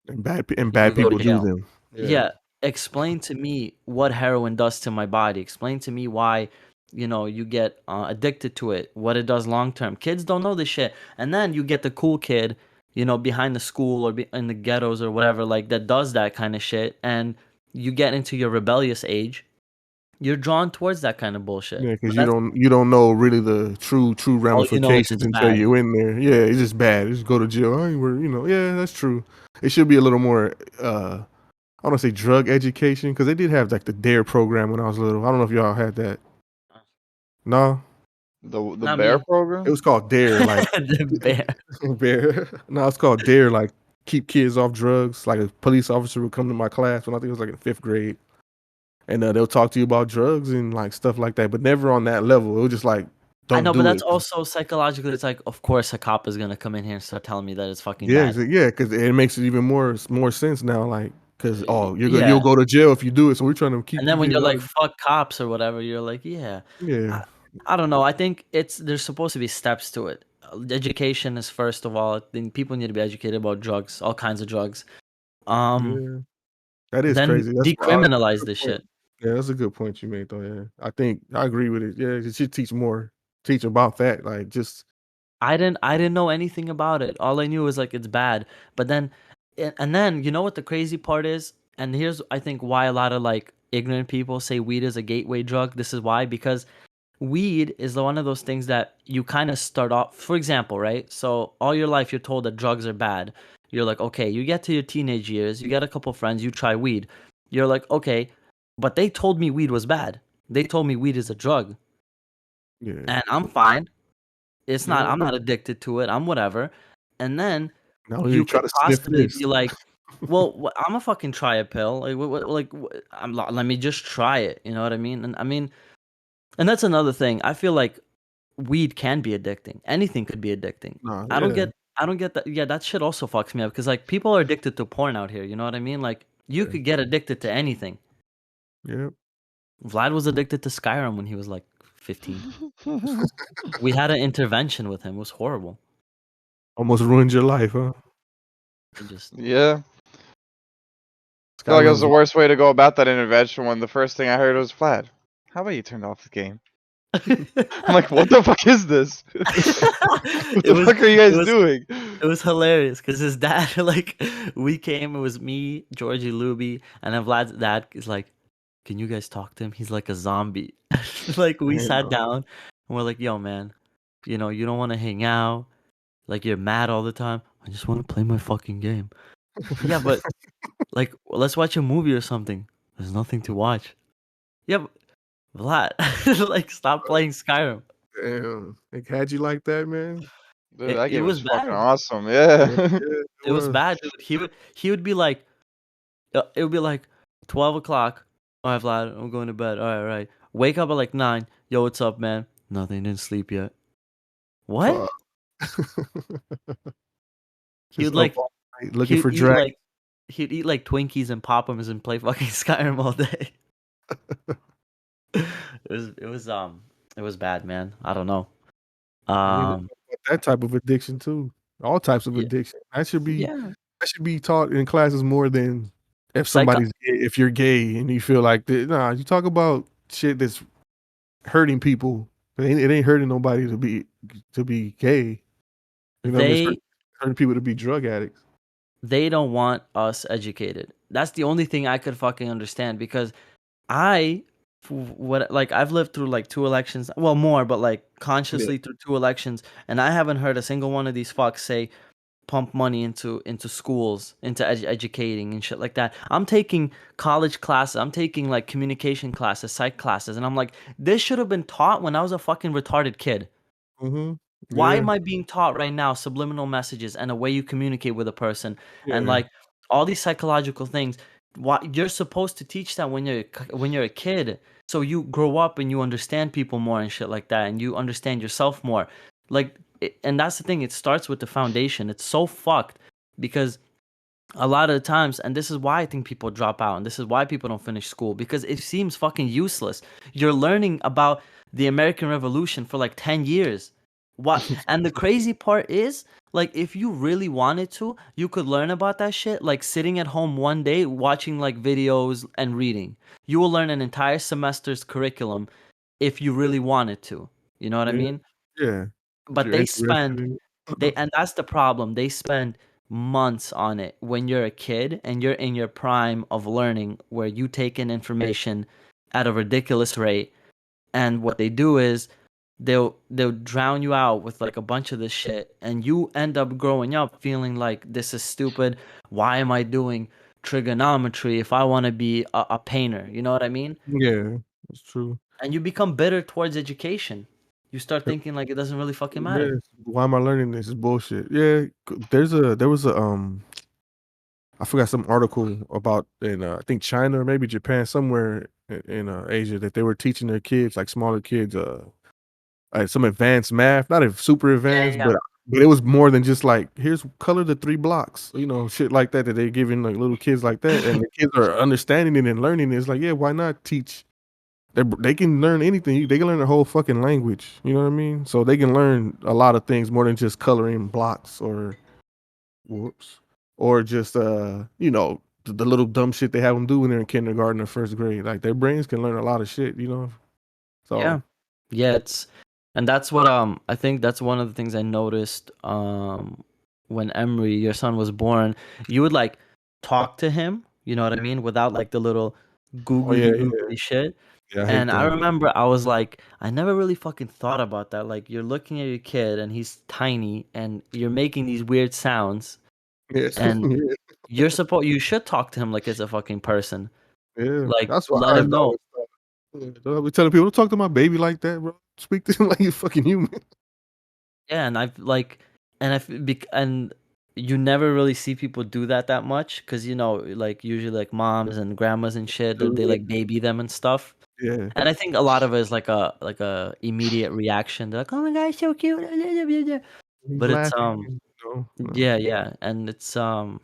And You bad go to people do jail. them. Yeah, Yeah, explain to me what heroin does to my body. Explain to me why, you get addicted to it, what it does long term. Kids don't know this shit. And then you get the cool kid, behind the school or in the ghettos or whatever, like that does that kind of shit. And you get into your rebellious age, you're drawn towards that kind of bullshit. yeah, But because that's you don't know really the true all you know, it's ramifications just until bad. you're in there. Yeah, it's just bad. Just go to jail. I ain't worried, yeah, that's true. It should be a little more. I don't want to say drug education because they did have like the Dare program when I was little. I don't know if y'all had that. No, The Not bear me. it program? was called Dare. Like The bear. Bear. No, it's called Dare. Like keep kids off drugs. Like a police officer would come to my class when I think it was like in 5th grade, and they'll talk to you about drugs and like stuff like that, but never on that level. It was just like I don't know, but do that's it. also psychologically. It's like, of course, a cop is gonna come in here and start telling me that it's fucking Yeah, bad. yeah, because it makes it even more sense now. Like because you'll Yeah, go to jail if you do it. So we're trying to and keep you then when you're kids out like, of. "Fuck cops" or whatever, you're like, "Yeah." Yeah, I, I don't know. I think there's supposed to be steps to it. Education is first of all. I think people need to be educated about drugs, all kinds of drugs. Um, yeah. That is then crazy. That's that's a decriminalize good this point. shit. Yeah, that's a good point you made though. Yeah, I think I agree with it. Yeah, you should teach about that. Like just I didn't know anything about it. All I knew was like it's bad. But then and then you know what the crazy part is? And here's I think why a lot of like ignorant people say weed is a gateway drug. This is why because weed is one of those things that you kind of start off, for example, right? So all your life you're told that drugs are bad. You're like, okay, you get to your teenage years, you get a couple friends, you try weed. You're like, okay, but they told me weed was bad. They told me weed is a drug, yeah, and I'm fine. It's not, yeah. I'm not addicted to it. I'm whatever. And then Now you you try could to sniff possibly this. be like, well, I'm gonna fucking try a pill. Like, let me just try it. You know what I mean? And I mean, and that's another thing. I feel like weed can be addicting. Anything could be addicting. Nah, I don't yeah, get, I don't get that. Yeah, that shit also fucks me up because like people are addicted to porn out here. You know what I mean? Like you yeah, could get addicted to anything. yeah. Vlad was addicted to Skyrim when he was like 15. We had an intervention with him. It was horrible. Almost ruined your life, huh? He just Yeah. I feel like it was Skyrim's the worst way to go about that intervention when the first thing I heard was Vlad. How about you turn off the game? I'm like, what the fuck is this? What it the was fuck are you it guys was doing? it was hilarious because his dad like we came, it was me, Georgie Luby, and then Vlad's dad is like, can you guys talk to him? He's like a zombie. Like we man, sat down and we're like, yo man, you don't want to hang out, like you're mad all the time. I just want to play my fucking game. Yeah, but like let's watch a movie or something. There's nothing to watch. Yeah, Vlad, like stop playing Skyrim. damn, it had you like that, man. Dude, It, that it game was was fucking bad. awesome. Yeah, Yeah. yeah, it It was was. bad, dude. He would be like, it would be like 12 o'clock. All right, Vlad, I'm going to bed. All right, right. Wake up at like 9. Yo, what's up, man? Nothing. Didn't sleep yet. What? Fuck. He Just would up like all night looking he'd for eat dragons. like he'd eat like Twinkies and Pop-Ems and play fucking Skyrim all day. It was bad, man. I don't know. We need to Um, talk about that type of addiction too. All types of yeah, addiction. yeah. That should be taught in classes more than Psycho. if you're gay and you feel like that. Nah, you talk about shit that's hurting people. It ain't hurting nobody to be gay. You know what I mean? It's They hurting people to be drug addicts. they don't want us educated. That's the only thing I could fucking understand because I what like I've lived through like 2 elections, well more, but like Yeah. consciously through 2 elections, and I haven't heard a single one of these fucks say pump money into schools, into educating and shit like that. I'm taking college classes, I'm taking like communication classes, psych classes, and I'm like, this should have been taught when I was a fucking retarded kid. Mm-hmm. Why Yeah. am I being taught right now subliminal messages and a way you communicate with a person and Yeah. like all these psychological things? Why you're supposed to teach that when you're a kid, so you grow up and you understand people more and shit like that, and you understand yourself more. Like, and that's the thing. It starts with the foundation. It's so fucked because a lot of the times, and this is why I think people drop out, and this is why people don't finish school, because it seems fucking useless. You're learning about the American Revolution for like 10 years. What? And the crazy part is, like, if you really wanted to, you could learn about that shit, like sitting at home one day, watching like videos and reading. You will learn an entire semester's curriculum if you really wanted to. You know what I Yeah. mean? Yeah. If But you're they interested spend in they it. and that's the problem. They spend months on it when you're a kid and you're in your prime of learning where you take in information at a ridiculous rate. And what they do is they'll drown you out with like a bunch of this shit and you end up growing up feeling like this is stupid. Why am I doing trigonometry if I want to be a painter? You know what I mean? Yeah, that's true. And you become bitter towards education. You start thinking like it doesn't really fucking matter. Yes. Why am I learning this? It's bullshit. Yeah, there was a I forgot some article about in I think China or maybe Japan somewhere in Asia that they were teaching their kids like smaller kids like some advanced math, not a super Yeah, advanced, yeah. but it was more than just like here's color the 3 blocks, shit like that they're giving like little kids like that, and the kids are understanding it and learning it. It's like, yeah, why not teach? They can learn anything. They can learn the whole fucking language. You know what I mean? So they can learn a lot of things more than just coloring blocks or whoops, or just the little dumb shit they have them do when they're in kindergarten or first grade. Like their brains can learn a lot of shit. Yeah. So Yeah, and that's what I think that's one of the things I noticed when Emery, your son, was born. You would like talk to him, you know what I mean, without like the little oh yeah, googly shit. yeah, I hate And I that. remember I was like, I never really fucking thought about that. Like you're looking at your kid and he's tiny and you're making these weird sounds Yeah, and yeah, you should talk to him like it's a fucking person. yeah. Like That's what let I him know. always thought. Yeah, don't be telling people don't talk to my baby like that, bro. Speak to him like you're fucking human. Yeah, and I've like, and you never really see people do that much because like usually like moms and grandmas and shit, they Yeah, like baby them and stuff. yeah. And I think a lot of it is like a immediate reaction. They're like, "Oh my god, so cute!" He's But it's laughing. yeah, yeah, and it's I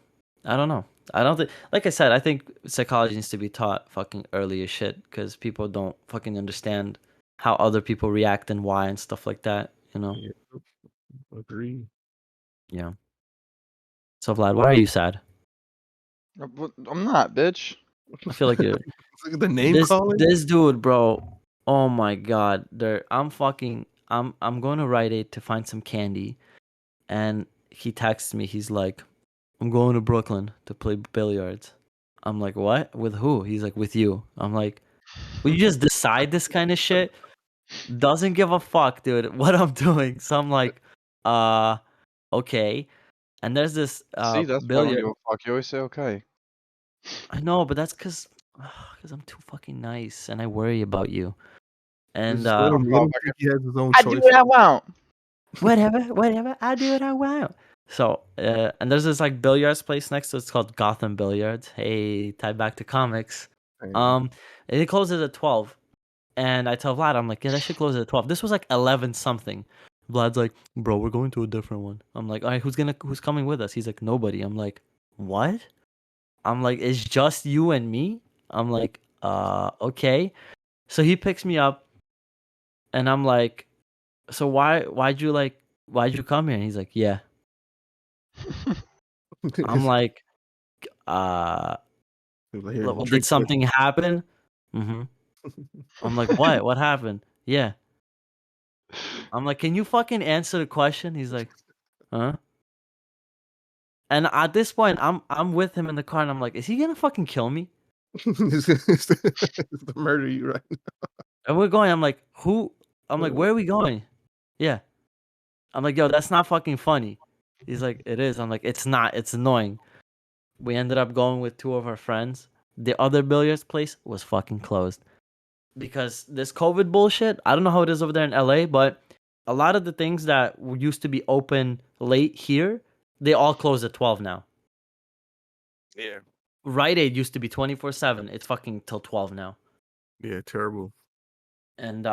don't know. I don't think, like I said, I think psychology needs to be taught fucking early as shit because people don't fucking understand how other people react and why and stuff like that. Yeah, agree. Yeah. So Vlad, why are you sad? I'm not, bitch. I feel like you're Look at the name this calling. this dude, bro. Oh my god, I'm going to Rite Aid to find some candy, and he texts me. He's like, "I'm going to Brooklyn to play billiards." I'm like, "What? With who?" He's like, "With you." I'm like, "Will you just decide this kind of shit?" Doesn't give a fuck, dude. What I'm doing. So I'm like, uh, okay. And there's this See, that's why I don't billiard. give a fuck. You always say okay. I know, but that's because I'm too fucking nice and I worry about you. And Just let him Motherfucker. think he has his own I do choice. what I want. whatever, I do what I want. So, and there's this like billiards place next to it. It's called Gotham Billiards. Hey, tied back to comics. Hey, Um, and it closes at 12. And I tell Vlad, I'm like, yeah, that should close at 12. This was like 11 something. Vlad's like, bro, we're going to a different one. I'm like, all right, who's coming with us? He's like, nobody. I'm like, what? I'm like, it's just you and me? I'm like, okay. So he picks me up and I'm like, so why'd you come here? And he's like, yeah. I'm like, uh, Here, did treat you. something happen? Mm-hmm. I'm like, what? What happened? Yeah. I'm like, can you fucking answer the question? He's like, huh? And at this point, I'm with him in the car, and I'm like, is he gonna fucking kill me? It's to murder you, right? And we're going. I'm like, who? I'm like, where are we going? Yeah. I'm like, yo, that's not fucking funny. He's like, it is. I'm like, it's not. It's annoying. We ended up going with two of our friends. The other billiards place was fucking closed because this COVID bullshit. I don't know how it is over there in LA, but a lot of the things that used to be open late here, they all close at 12 now. Yeah. Rite Aid used to be 24/7. It's fucking till 12 now. Yeah, terrible. And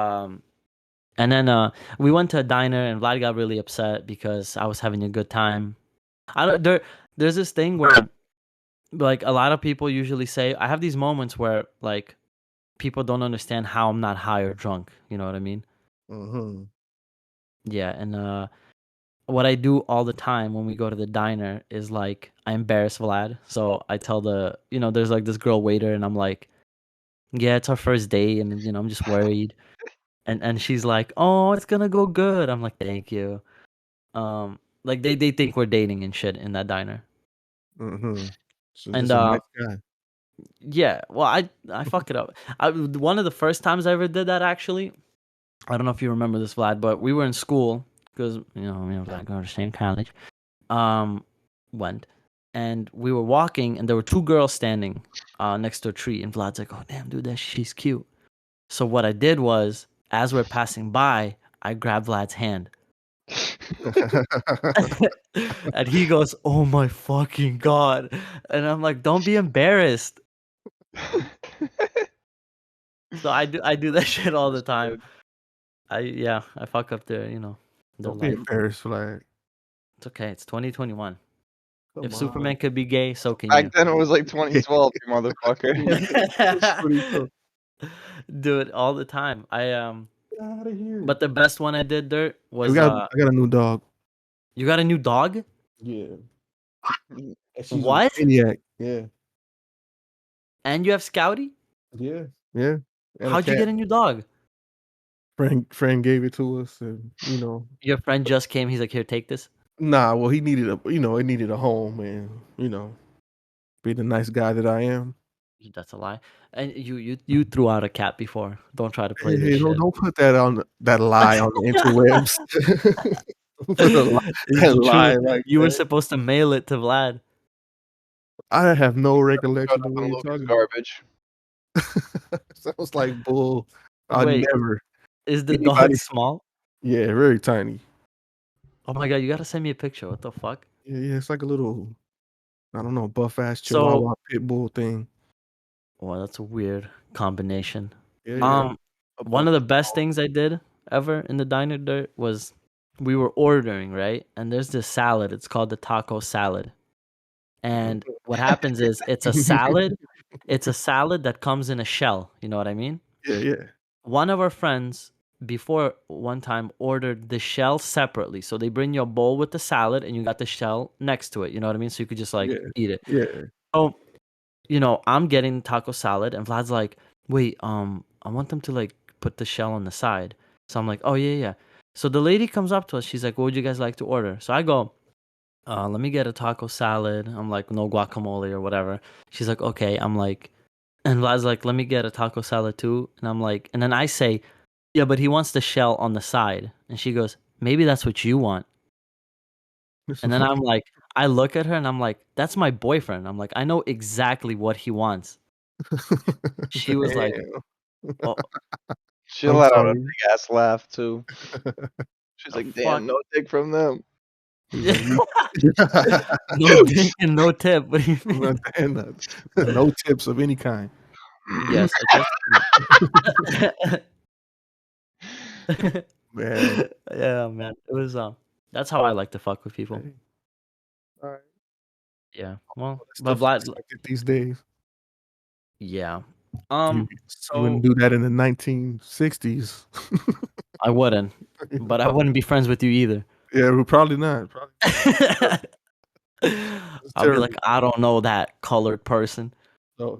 then we went to a diner and Vlad got really upset because I was having a good time. There's this thing where like a lot of people usually say I have these moments where like people don't understand how I'm not high or drunk. You know what I mean? Mm-hmm. Yeah, and what I do all the time when we go to the diner is like I embarrass Vlad. So I tell there's like this girl waiter and I'm like, yeah, it's our first date and I'm just worried. And she's like, "Oh, it's gonna go good." I'm like, "Thank you." Like they think we're dating and shit in that diner. Mm-hmm. So And just a nice guy. yeah, well, I fuck it up. One of the first times I ever did that actually. I don't know if you remember this, Vlad, but we were in school because Vlad go to the same college. Went and we were walking and there were two girls standing next to a tree and Vlad's like, "Oh damn, dude, she's cute." So what I did was, as we're passing by, I grabbed Vlad's hand. And he goes, "Oh my fucking god!" And I'm like, "Don't be embarrassed." So I do that shit all the time. I fuck up their their Don't be life. embarrassed, Flag. It's okay. It's 2021. Come If on. Superman could be gay, so can Back you. then it was like 2012, you motherfucker. Do it all the time. Get out of here. But the best one I did, Dirt, was I got a new dog. you got a new dog? Yeah. And she's What? a maniac. Yeah. And you have Scouty? Yeah. Yeah. And How'd you get a new dog? Friend gave it to us, and Your friend just came. He's like, "Here, take this." Nah, well, he needed it needed a home, and being the nice guy that I am. That's a lie. And you threw out a cat before. Don't try to play Hey, this shit. don't put that on that lie on the interwebs. Put that It's lie true. like You were that. supposed to mail it to Vlad. I have no Shut recollection up of what and you're look, it's talking garbage. about. Sounds like bull. I Wait, never. is the dog Anybody? small? Yeah, very tiny. Oh my god, you gotta send me a picture. What the fuck? Yeah, it's like a little, I don't know, buff ass So, Chihuahua pit bull thing. well, that's a weird combination. Yeah. A One buff of the best things I did ever in the diner Dirt was we were ordering, right? And there's this salad. It's called the taco salad. And what happens is it's a salad. It's a salad that comes in a shell. You know what I mean? Yeah. One of our friends before one time ordered the shell separately. So they bring you a bowl with the salad and you got the shell next to it. You know what I mean? So you could just like Yeah. eat it. Yeah. So, I'm getting taco salad and Vlad's like, "Wait, I want them to like put the shell on the side." So I'm like, "Oh yeah." So the lady comes up to us. She's like, "What would you guys like to order?" So I go, let me get a taco salad. I'm like, no guacamole or whatever. She's like, okay. I'm like, and Vlad's like, let me get a taco salad too. And I'm like, and then I say, yeah, but he wants the shell on the side. And she goes, maybe that's what you want. And then I'm like, I look at her and I'm like, that's my boyfriend. I'm like, I know exactly what he wants. She was like, oh, She I'm let out a sorry. big ass laugh too. She's like, fuck. damn, no dick from them. He's like, no dick and no tip. What do you mean? no tips of any kind. Yes, Man. yeah, man. It was that's how I like to fuck with people. Hey. All right. Yeah. Well, but Stuff Vlad, expected these days. yeah. You So wouldn't do that in the 1960s. I wouldn't, but I wouldn't be friends with you either. Yeah, we're probably not. I'll be like, I don't know that colored person. Oh,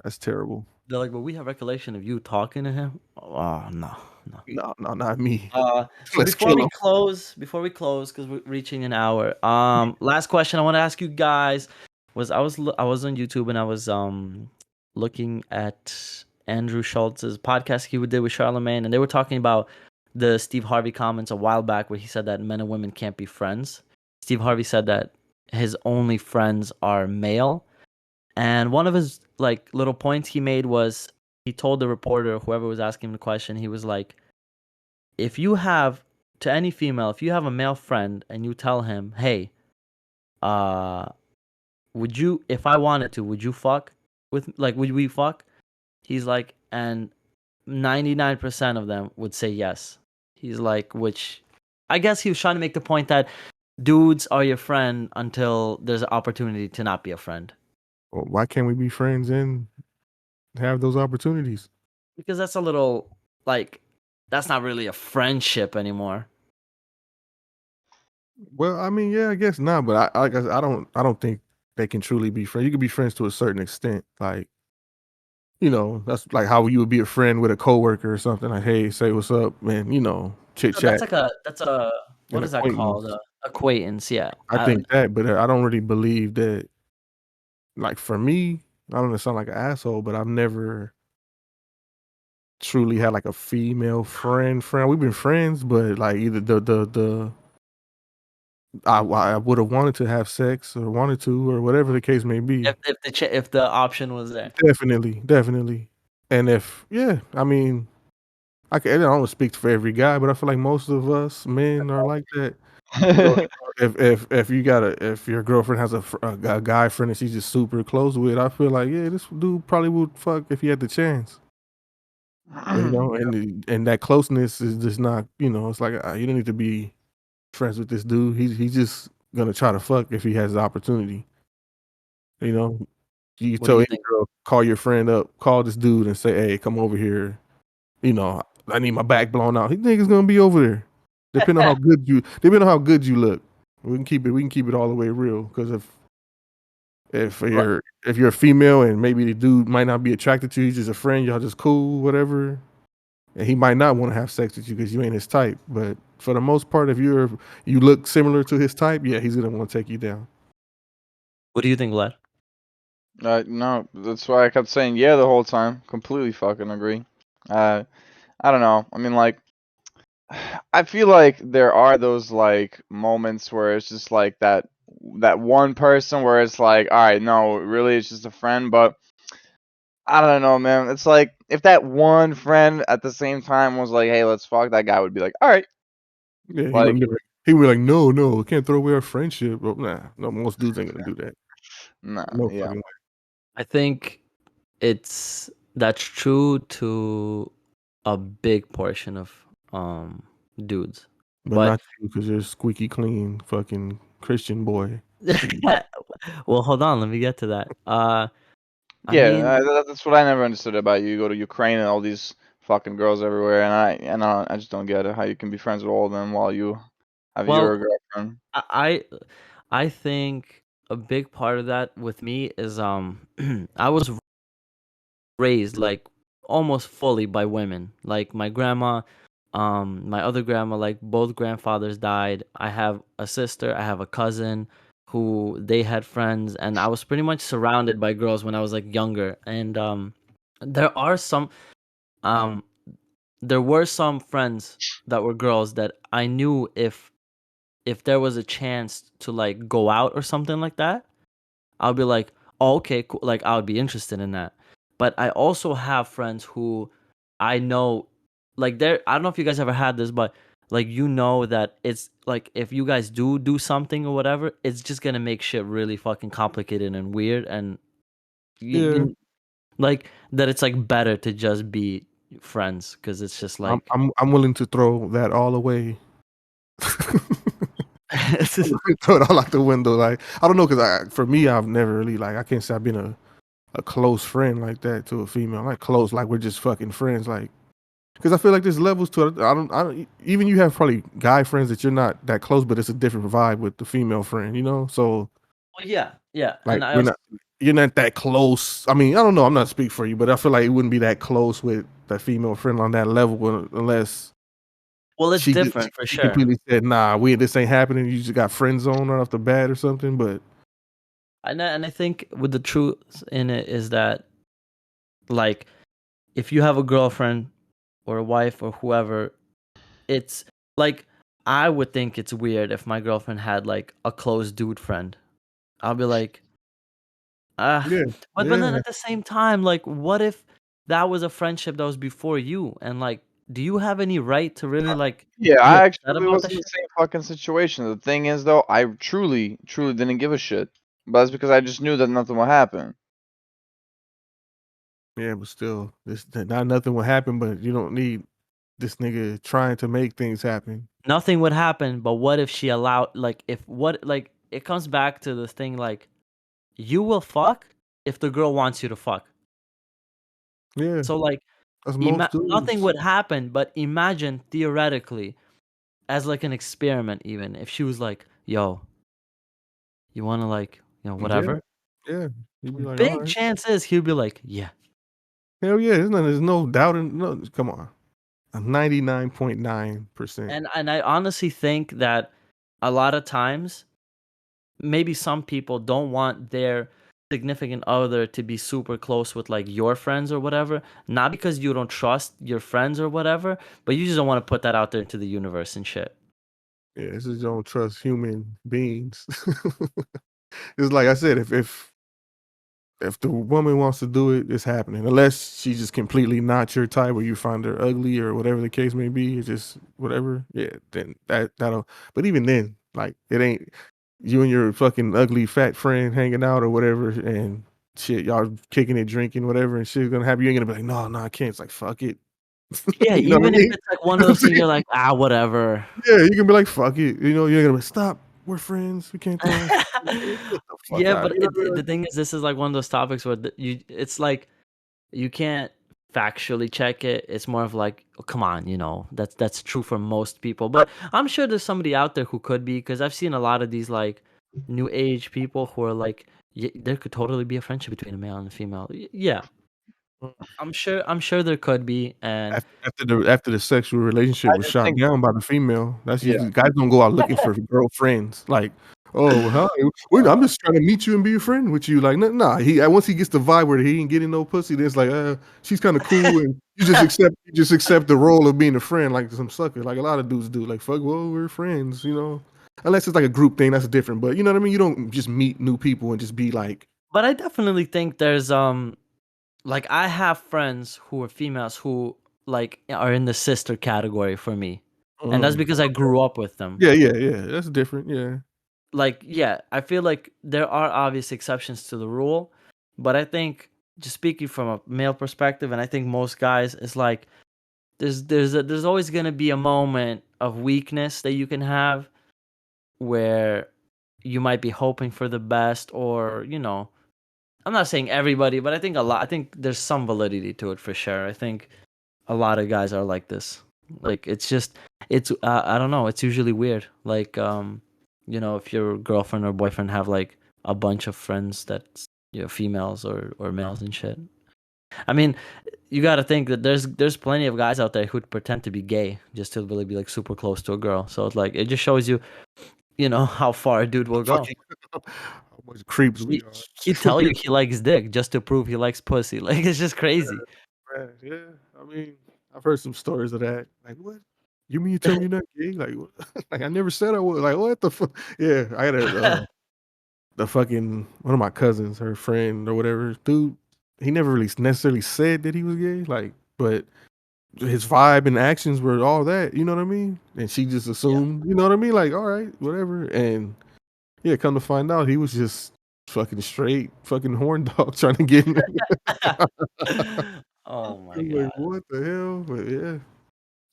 that's terrible. They're like, but we have recollection of you talking to him. Oh no. No, not me. So Let's before kill we him. close, because we're reaching an hour. Last question I want to ask you guys was I was on YouTube and I was looking at Andrew Schultz's podcast he did with Charlemagne, and they were talking about the Steve Harvey comments a while back where he said that men and women can't be friends. Steve Harvey said that his only friends are male, and one of his like little points he made was he told the reporter, whoever was asking him the question, he was like, if you have to any female, if you have a male friend and you tell him, "Hey, would you, if I wanted to, would you fuck with, like, would we fuck?" He's like, and 99% of them would say yes. He's like, which I guess he was trying to make the point that dudes are your friend until there's an opportunity to not be a friend. Well, why can't we be friends and have those opportunities? Because that's a little, like, that's not really a friendship anymore. Well, I mean, yeah, I guess not, but I don't think they can truly be friends. You can be friends to a certain extent, like, that's like how you would be a friend with a coworker or something. Like, hey, say what's up, man. Chit No, chat, that's a what an is that called? acquaintance. Acquaintance, yeah. I think that, but I don't really believe that. Like for me, I don't want to sound like an asshole, but I've never truly had like a female friend. We've been friends, but like either the I would have wanted to have sex or wanted to or whatever the case may be. If the option was there. Definitely. And I mean, I don't wanna speak for every guy, but I feel like most of us men are like that. If your girlfriend has a guy friend that she's just super close with, I feel like, yeah, this dude probably would fuck if he had the chance. And that closeness is just not, it's like, you don't need to be friends with this dude. He's just gonna try to fuck if he has the opportunity. You know, you What do tell you any think? girl, call your friend up, call this dude and say, "Hey, come over here. I need my back blown out." He nigga's gonna be over there. Depending on how good you look. We can keep it all the way real. Because if Right. you're a female and maybe the dude might not be attracted to you, he's just a friend, y'all just cool, whatever. And he might not want to have sex with you because you ain't his type. But for the most part, if you look similar to his type, yeah, he's gonna want to take you down. What do you think, Vlad? No, that's why I kept saying yeah the whole time. Completely fucking agree. I don't know. I mean, like, I feel like there are those like moments where it's just like that one person where it's like, all right, no, really, it's just a friend. But I don't know, man. It's like if that one friend at the same time was like, hey, let's fuck, that guy would be like, all right, Yeah, like, he would be like, no, can't throw away our friendship. Well, nah, no, most dudes ain't gonna do that. nah, No yeah. fucking way. I think that's true to a big portion of dudes. But But not you, because you're a squeaky clean fucking Christian boy. well, hold on, let me get to that. I Yeah, mean, that's what I never understood about you. You go to Ukraine and all these fucking girls everywhere, and I just don't get it. How you can be friends with all of them while you have your well, girlfriend? I I think a big part of that with me is I was raised like almost fully by women. Like my grandma, my other grandma, like both grandfathers died. I have a sister, I have a cousin who they had friends, and I was pretty much surrounded by girls when I was like younger. And there are some um there were some friends that were girls that I knew if there was a chance to like go out or something like that, I'll be like, oh, okay, cool. Like, I would be interested in that. But I also have friends who I know, like, I don't know if you guys ever had this, but like, that it's like, if you guys do something or whatever, it's just gonna make shit really fucking complicated and weird. And Yeah, like, that it's like better to just be friends because it's just I'm like, I'm I'm willing to throw that all away. Throw it all out the window. Like, I don't know, because for me, I've never really, like, I can't say I've been a close friend like that to a female. Like close, like we're just fucking friends. Like, because I feel like there's levels to it. I don't. Even you have probably guy friends that you're not that close, but it's a different vibe with the female friend. So well, yeah. like And I we're also, not. You're not that close. I mean, I don't know. I'm not speaking for you, but I feel like it wouldn't be that close with that female friend on that level unless well, it's she different for she sure. completely said, "Nah, this ain't happening." You just got friend zone right off the bat or something. But And I think with the truth in it is that, like, if you have a girlfriend or a wife or whoever, it's like, I would think it's weird if my girlfriend had like a close dude friend. I'll be like, ah, yeah, but then yeah, at the same time, like, what if that was a friendship that was before you, and like do you have any right to really like Yeah, be I upset actually about was that in the shit? same fucking situation. The thing is, though, I truly didn't give a shit. But that's because I just knew that nothing would happen. Yeah, but still, not nothing will happen. But you don't need this nigga trying to make things happen. Nothing would happen, but what if she allowed like if what like it comes back to the thing like you will fuck if the girl wants you to fuck. Yeah, So like that's most nothing dudes. would happen, but imagine theoretically as like an experiment even if she was like, "Yo, you want to like, Yeah, whatever?" yeah. You'd be like, all Big right, chance is he'll be like, "Yeah." hell yeah. There's no doubt in no. Come on, 99.9%. And I honestly think that a lot of times maybe some people don't want their significant other to be super close with like your friends or whatever, not because you don't trust your friends or whatever, but you just don't want to put that out there into the universe and shit. Yeah, this is don't trust human beings. It's like I said, if the woman wants to do it, it's happening. Unless she's just completely not your type, or you find her ugly, or whatever the case may be, it's just whatever. Yeah, then that'll. But even then, like it ain't you and your fucking ugly fat friend hanging out or whatever, and shit, y'all kicking it, drinking, whatever, and shit's gonna happen. You ain't gonna be like, no, I can't. It's like fuck it. Yeah, You know what I even if mean? it's like one You of know what I'm those things you're saying? like, ah, whatever. Yeah, you can be like, fuck it. You know, you're gonna be stop. We're friends. We can't talk. Get the fuck Yeah, out. but You know what I the mean? thing is, this is like one of those topics where it's like you can't factually check it. It's more of like, oh, come on, that's true for most people. But I'm sure there's somebody out there who could be, because I've seen a lot of these like new age people who are like, there could totally be a friendship between a male and a female. Yeah, I'm sure there could be, and After the sexual relationship I was just shot think, down by the female, that's yeah, usually guys don't go out looking for girlfriends. Like, oh, huh? I'm just trying to meet you and be a friend with you. Like, nah. Once he gets the vibe where he ain't getting no pussy, then it's like, she's kind of cool, and you just accept the role of being a friend, like some sucker, like a lot of dudes do. Like, fuck, well, we're friends, Unless it's like a group thing, that's different. But you know what I mean? You don't just meet new people and just be like, but I definitely think there's like I have friends who are females who like are in the sister category for me. And that's because I grew up with them. yeah, yeah, yeah, that's different. Yeah, Like, yeah, I feel like there are obvious exceptions to the rule, but I think just speaking from a male perspective, and I think most guys, it's like there's always gonna be a moment of weakness that you can have where you might be hoping for the best, or I'm not saying everybody, but I think a lot. I think there's some validity to it for sure. I think a lot of guys are like this. Like it's just it's I don't know. It's usually weird. Like if your girlfriend or boyfriend have like a bunch of friends that's females or males and shit. I mean, you got to think that there's plenty of guys out there who'd pretend to be gay just to really be like super close to a girl. So it's like it just shows you, how far a dude will go. fucking how much creeps we He, he'd are. tell you he likes dick just to prove he likes pussy. Like it's just crazy. Right, yeah, I mean, I've heard some stories of that. Like, what? You mean you tell me you're not gay? Like, what? Like I never said I was. Like, what the fuck? Yeah, I had the fucking one of my cousins, her friend or whatever, dude. He never really necessarily said that he was gay, like, but his vibe and actions were all that. You know what I mean? And she just Yeah. assumed. You know what I mean? Like, all right, whatever. And yeah, come to find out, he was just fucking straight, fucking horn dog trying to get me. Oh my I'm like, god. what the hell? But yeah.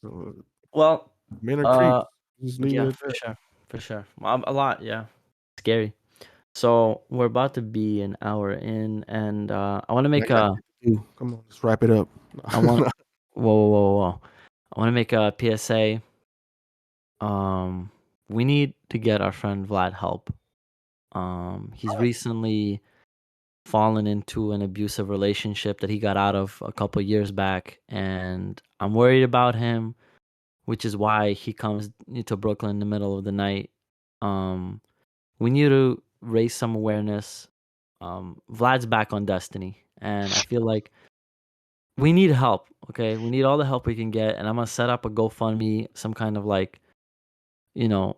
So, Well, men are creeps. uh, Just leave it yeah, at for that. sure, for sure. A lot, yeah. Scary. So we're about to be an hour in, and I want to I make got a. shit to do. Come on, let's wrap it up. I want. Whoa, whoa, whoa, whoa! I want to make a PSA. We need to get our friend Vlad help. He's recently fallen into an abusive relationship that he got out of a couple years back, and I'm worried about him, which is why he comes to Brooklyn in the middle of the night. Um, we need to raise some awareness. Vlad's back on Destiny, and I feel like we need help. Okay, we need all the help we can get, and I'm gonna set up a GoFundMe, some kind of like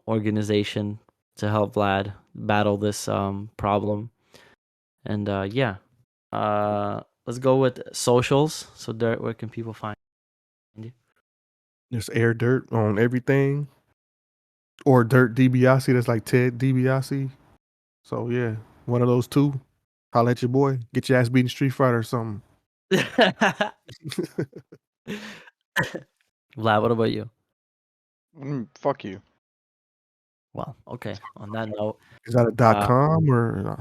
organization to help Vlad battle this problem. And yeah, let's go with socials. So Dirt, where can people find you? There's Air Dirt on everything. Or Dirt DiBiase, that's like Ted DiBiase. So yeah, one of those two. Holla at your boy. Get your ass beating Street Fighter or something. Vlad, what about you? Fuck you. Well, okay. On that note, Is that a .com or?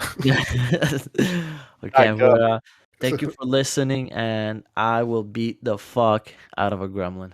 okay, well, thank you for listening, and I will beat the fuck out of a gremlin.